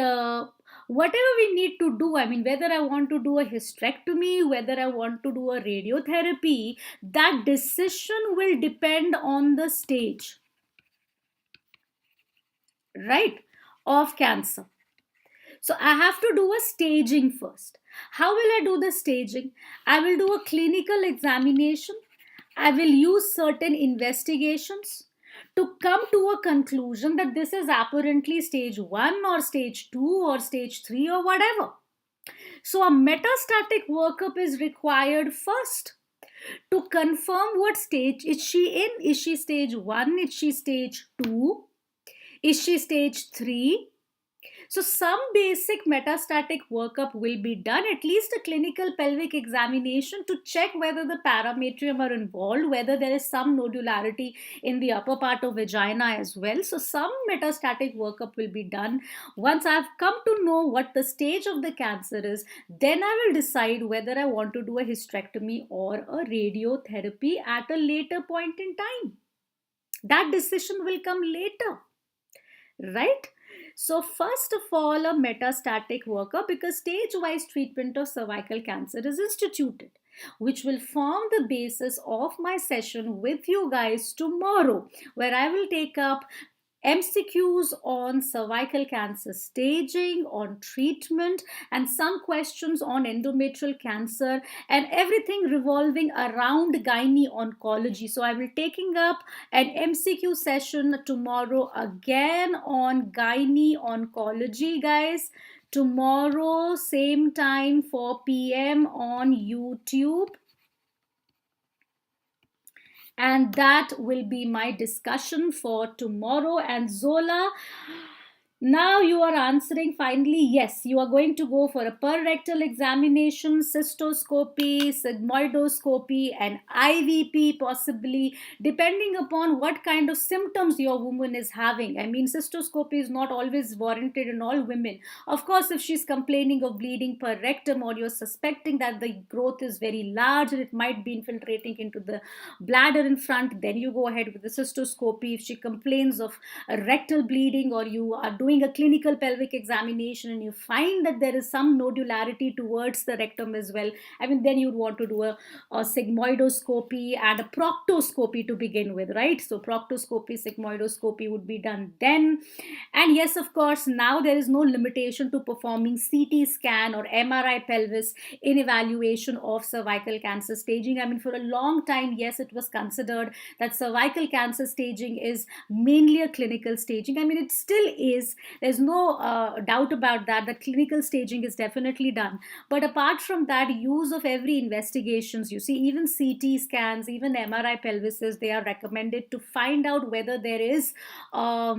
whatever we need to do, I mean, whether I want to do a hysterectomy, whether I want to do a radiotherapy, that decision will depend on the stage, right, of cancer. So I have to do a staging first. How will I do the staging? I will do a clinical examination. I will use certain investigations to come to a conclusion that this is apparently stage 1 or stage 2 or stage 3 or whatever. So a metastatic workup is required first to confirm what stage is she in. Is she stage 1? Is she stage 2? Is she stage 3? So some basic metastatic workup will be done, at least a clinical pelvic examination to check whether the parametrium are involved, whether there is some nodularity in the upper part of vagina as well. So some metastatic workup will be done. Once I've come to know what the stage of the cancer is, then I will decide whether I want to do a hysterectomy or a radiotherapy at a later point in time. That decision will come later, right? So first of all, a metastatic workup, because stage-wise treatment of cervical cancer is instituted, which will form the basis of my session with you guys tomorrow, where I will take up MCQs on cervical cancer staging, on treatment, and some questions on endometrial cancer, and everything revolving around gynae oncology. So I will taking up an MCQ session tomorrow again on gynae oncology, guys. Tomorrow, same time, 4 p.m. on YouTube. And that will be my discussion for tomorrow. And Zola, now you are answering finally. Yes, you are going to go for a perrectal examination, cystoscopy, sigmoidoscopy, and IVP possibly, depending upon what kind of symptoms your woman is having. I mean, cystoscopy is not always warranted in all women. Of course, if she's complaining of bleeding per rectum, or you're suspecting that the growth is very large and it might be infiltrating into the bladder in front, then you go ahead with the cystoscopy. If she complains of a rectal bleeding, or you are doing a clinical pelvic examination and you find that there is some nodularity towards the rectum as well, I mean, then you'd want to do a sigmoidoscopy and a proctoscopy to begin with, right? So proctoscopy, sigmoidoscopy would be done then. And yes, of course, now there is no limitation to performing CT scan or MRI pelvis in evaluation of cervical cancer staging. I mean, for a long time, yes, it was considered that cervical cancer staging is mainly a clinical staging. I mean, it still is. There's no doubt about that. That clinical staging is definitely done. But apart from that, use of every investigations, you see, even CT scans, even MRI pelvises, they are recommended to find out whether there is a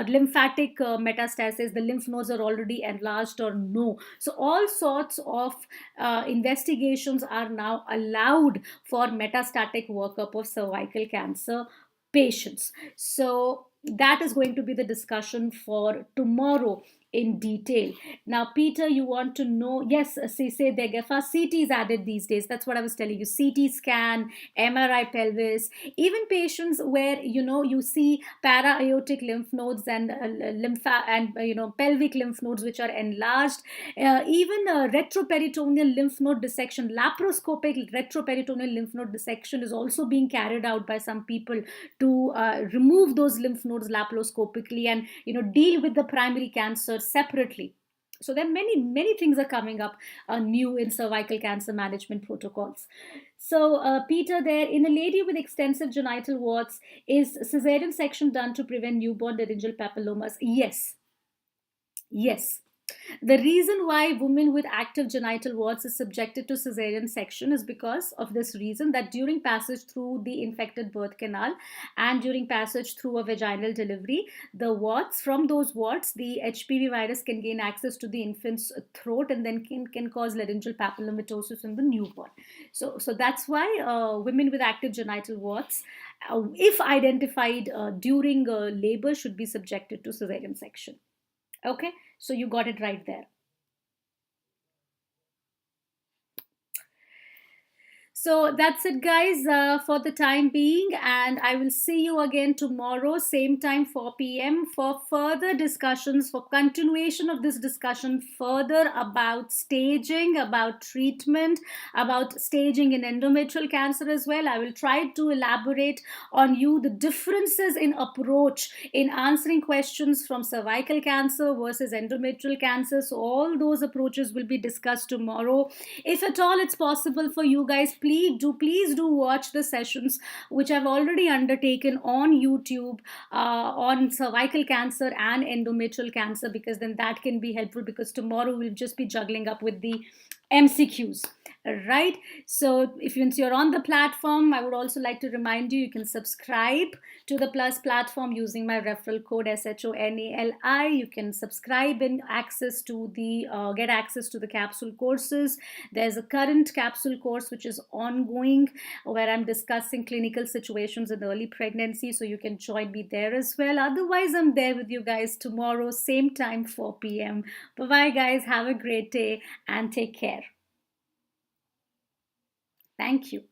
lymphatic metastasis, the lymph nodes are already enlarged or no. So all sorts of investigations are now allowed for metastatic workup of cervical cancer patients. So that is going to be the discussion for tomorrow in detail. Now, Peter, you want to know? Yes, say Degefa, CT is added these days. That's what I was telling you. CT scan, MRI pelvis, even patients where you see para-aortic lymph nodes and pelvic lymph nodes which are enlarged, even retroperitoneal lymph node dissection, laparoscopic retroperitoneal lymph node dissection is also being carried out by some people to remove those lymph nodes laparoscopically and deal with the primary cancer separately. So there are many things are coming up new in cervical cancer management protocols. So Peter, there, in a lady with extensive genital warts, is cesarean section done to prevent newborn laryngeal papillomas? Yes. The reason why women with active genital warts is subjected to cesarean section is because of this reason, that during passage through the infected birth canal and during passage through a vaginal delivery, the warts, from those warts, the HPV virus can gain access to the infant's throat and then can cause laryngeal papillomatosis in the newborn. So that's why women with active genital warts, if identified during labor, should be subjected to cesarean section. Okay, so you got it right there. So that's it, guys, for the time being. And I will see you again tomorrow, same time, 4 p.m., for further discussions, for continuation of this discussion further about staging, about treatment, about staging in endometrial cancer as well. I will try to elaborate on you the differences in approach in answering questions from cervical cancer versus endometrial cancer. So all those approaches will be discussed tomorrow. If at all it's possible for you guys, please do watch the sessions which I've already undertaken on YouTube on cervical cancer and endometrial cancer, because then that can be helpful, because tomorrow we'll just be juggling up with the MCQs. Right, so if you're on the platform, I would also like to remind you can subscribe to the Plus platform using my referral code SHONALI. You can subscribe and access to the get access to the capsule courses. There's a current capsule course which is ongoing, where I'm discussing clinical situations in early pregnancy, so you can join me there as well. Otherwise, I'm there with you guys tomorrow, same time, 4 p.m. Bye-bye, guys. Have a great day and take care. Thank you.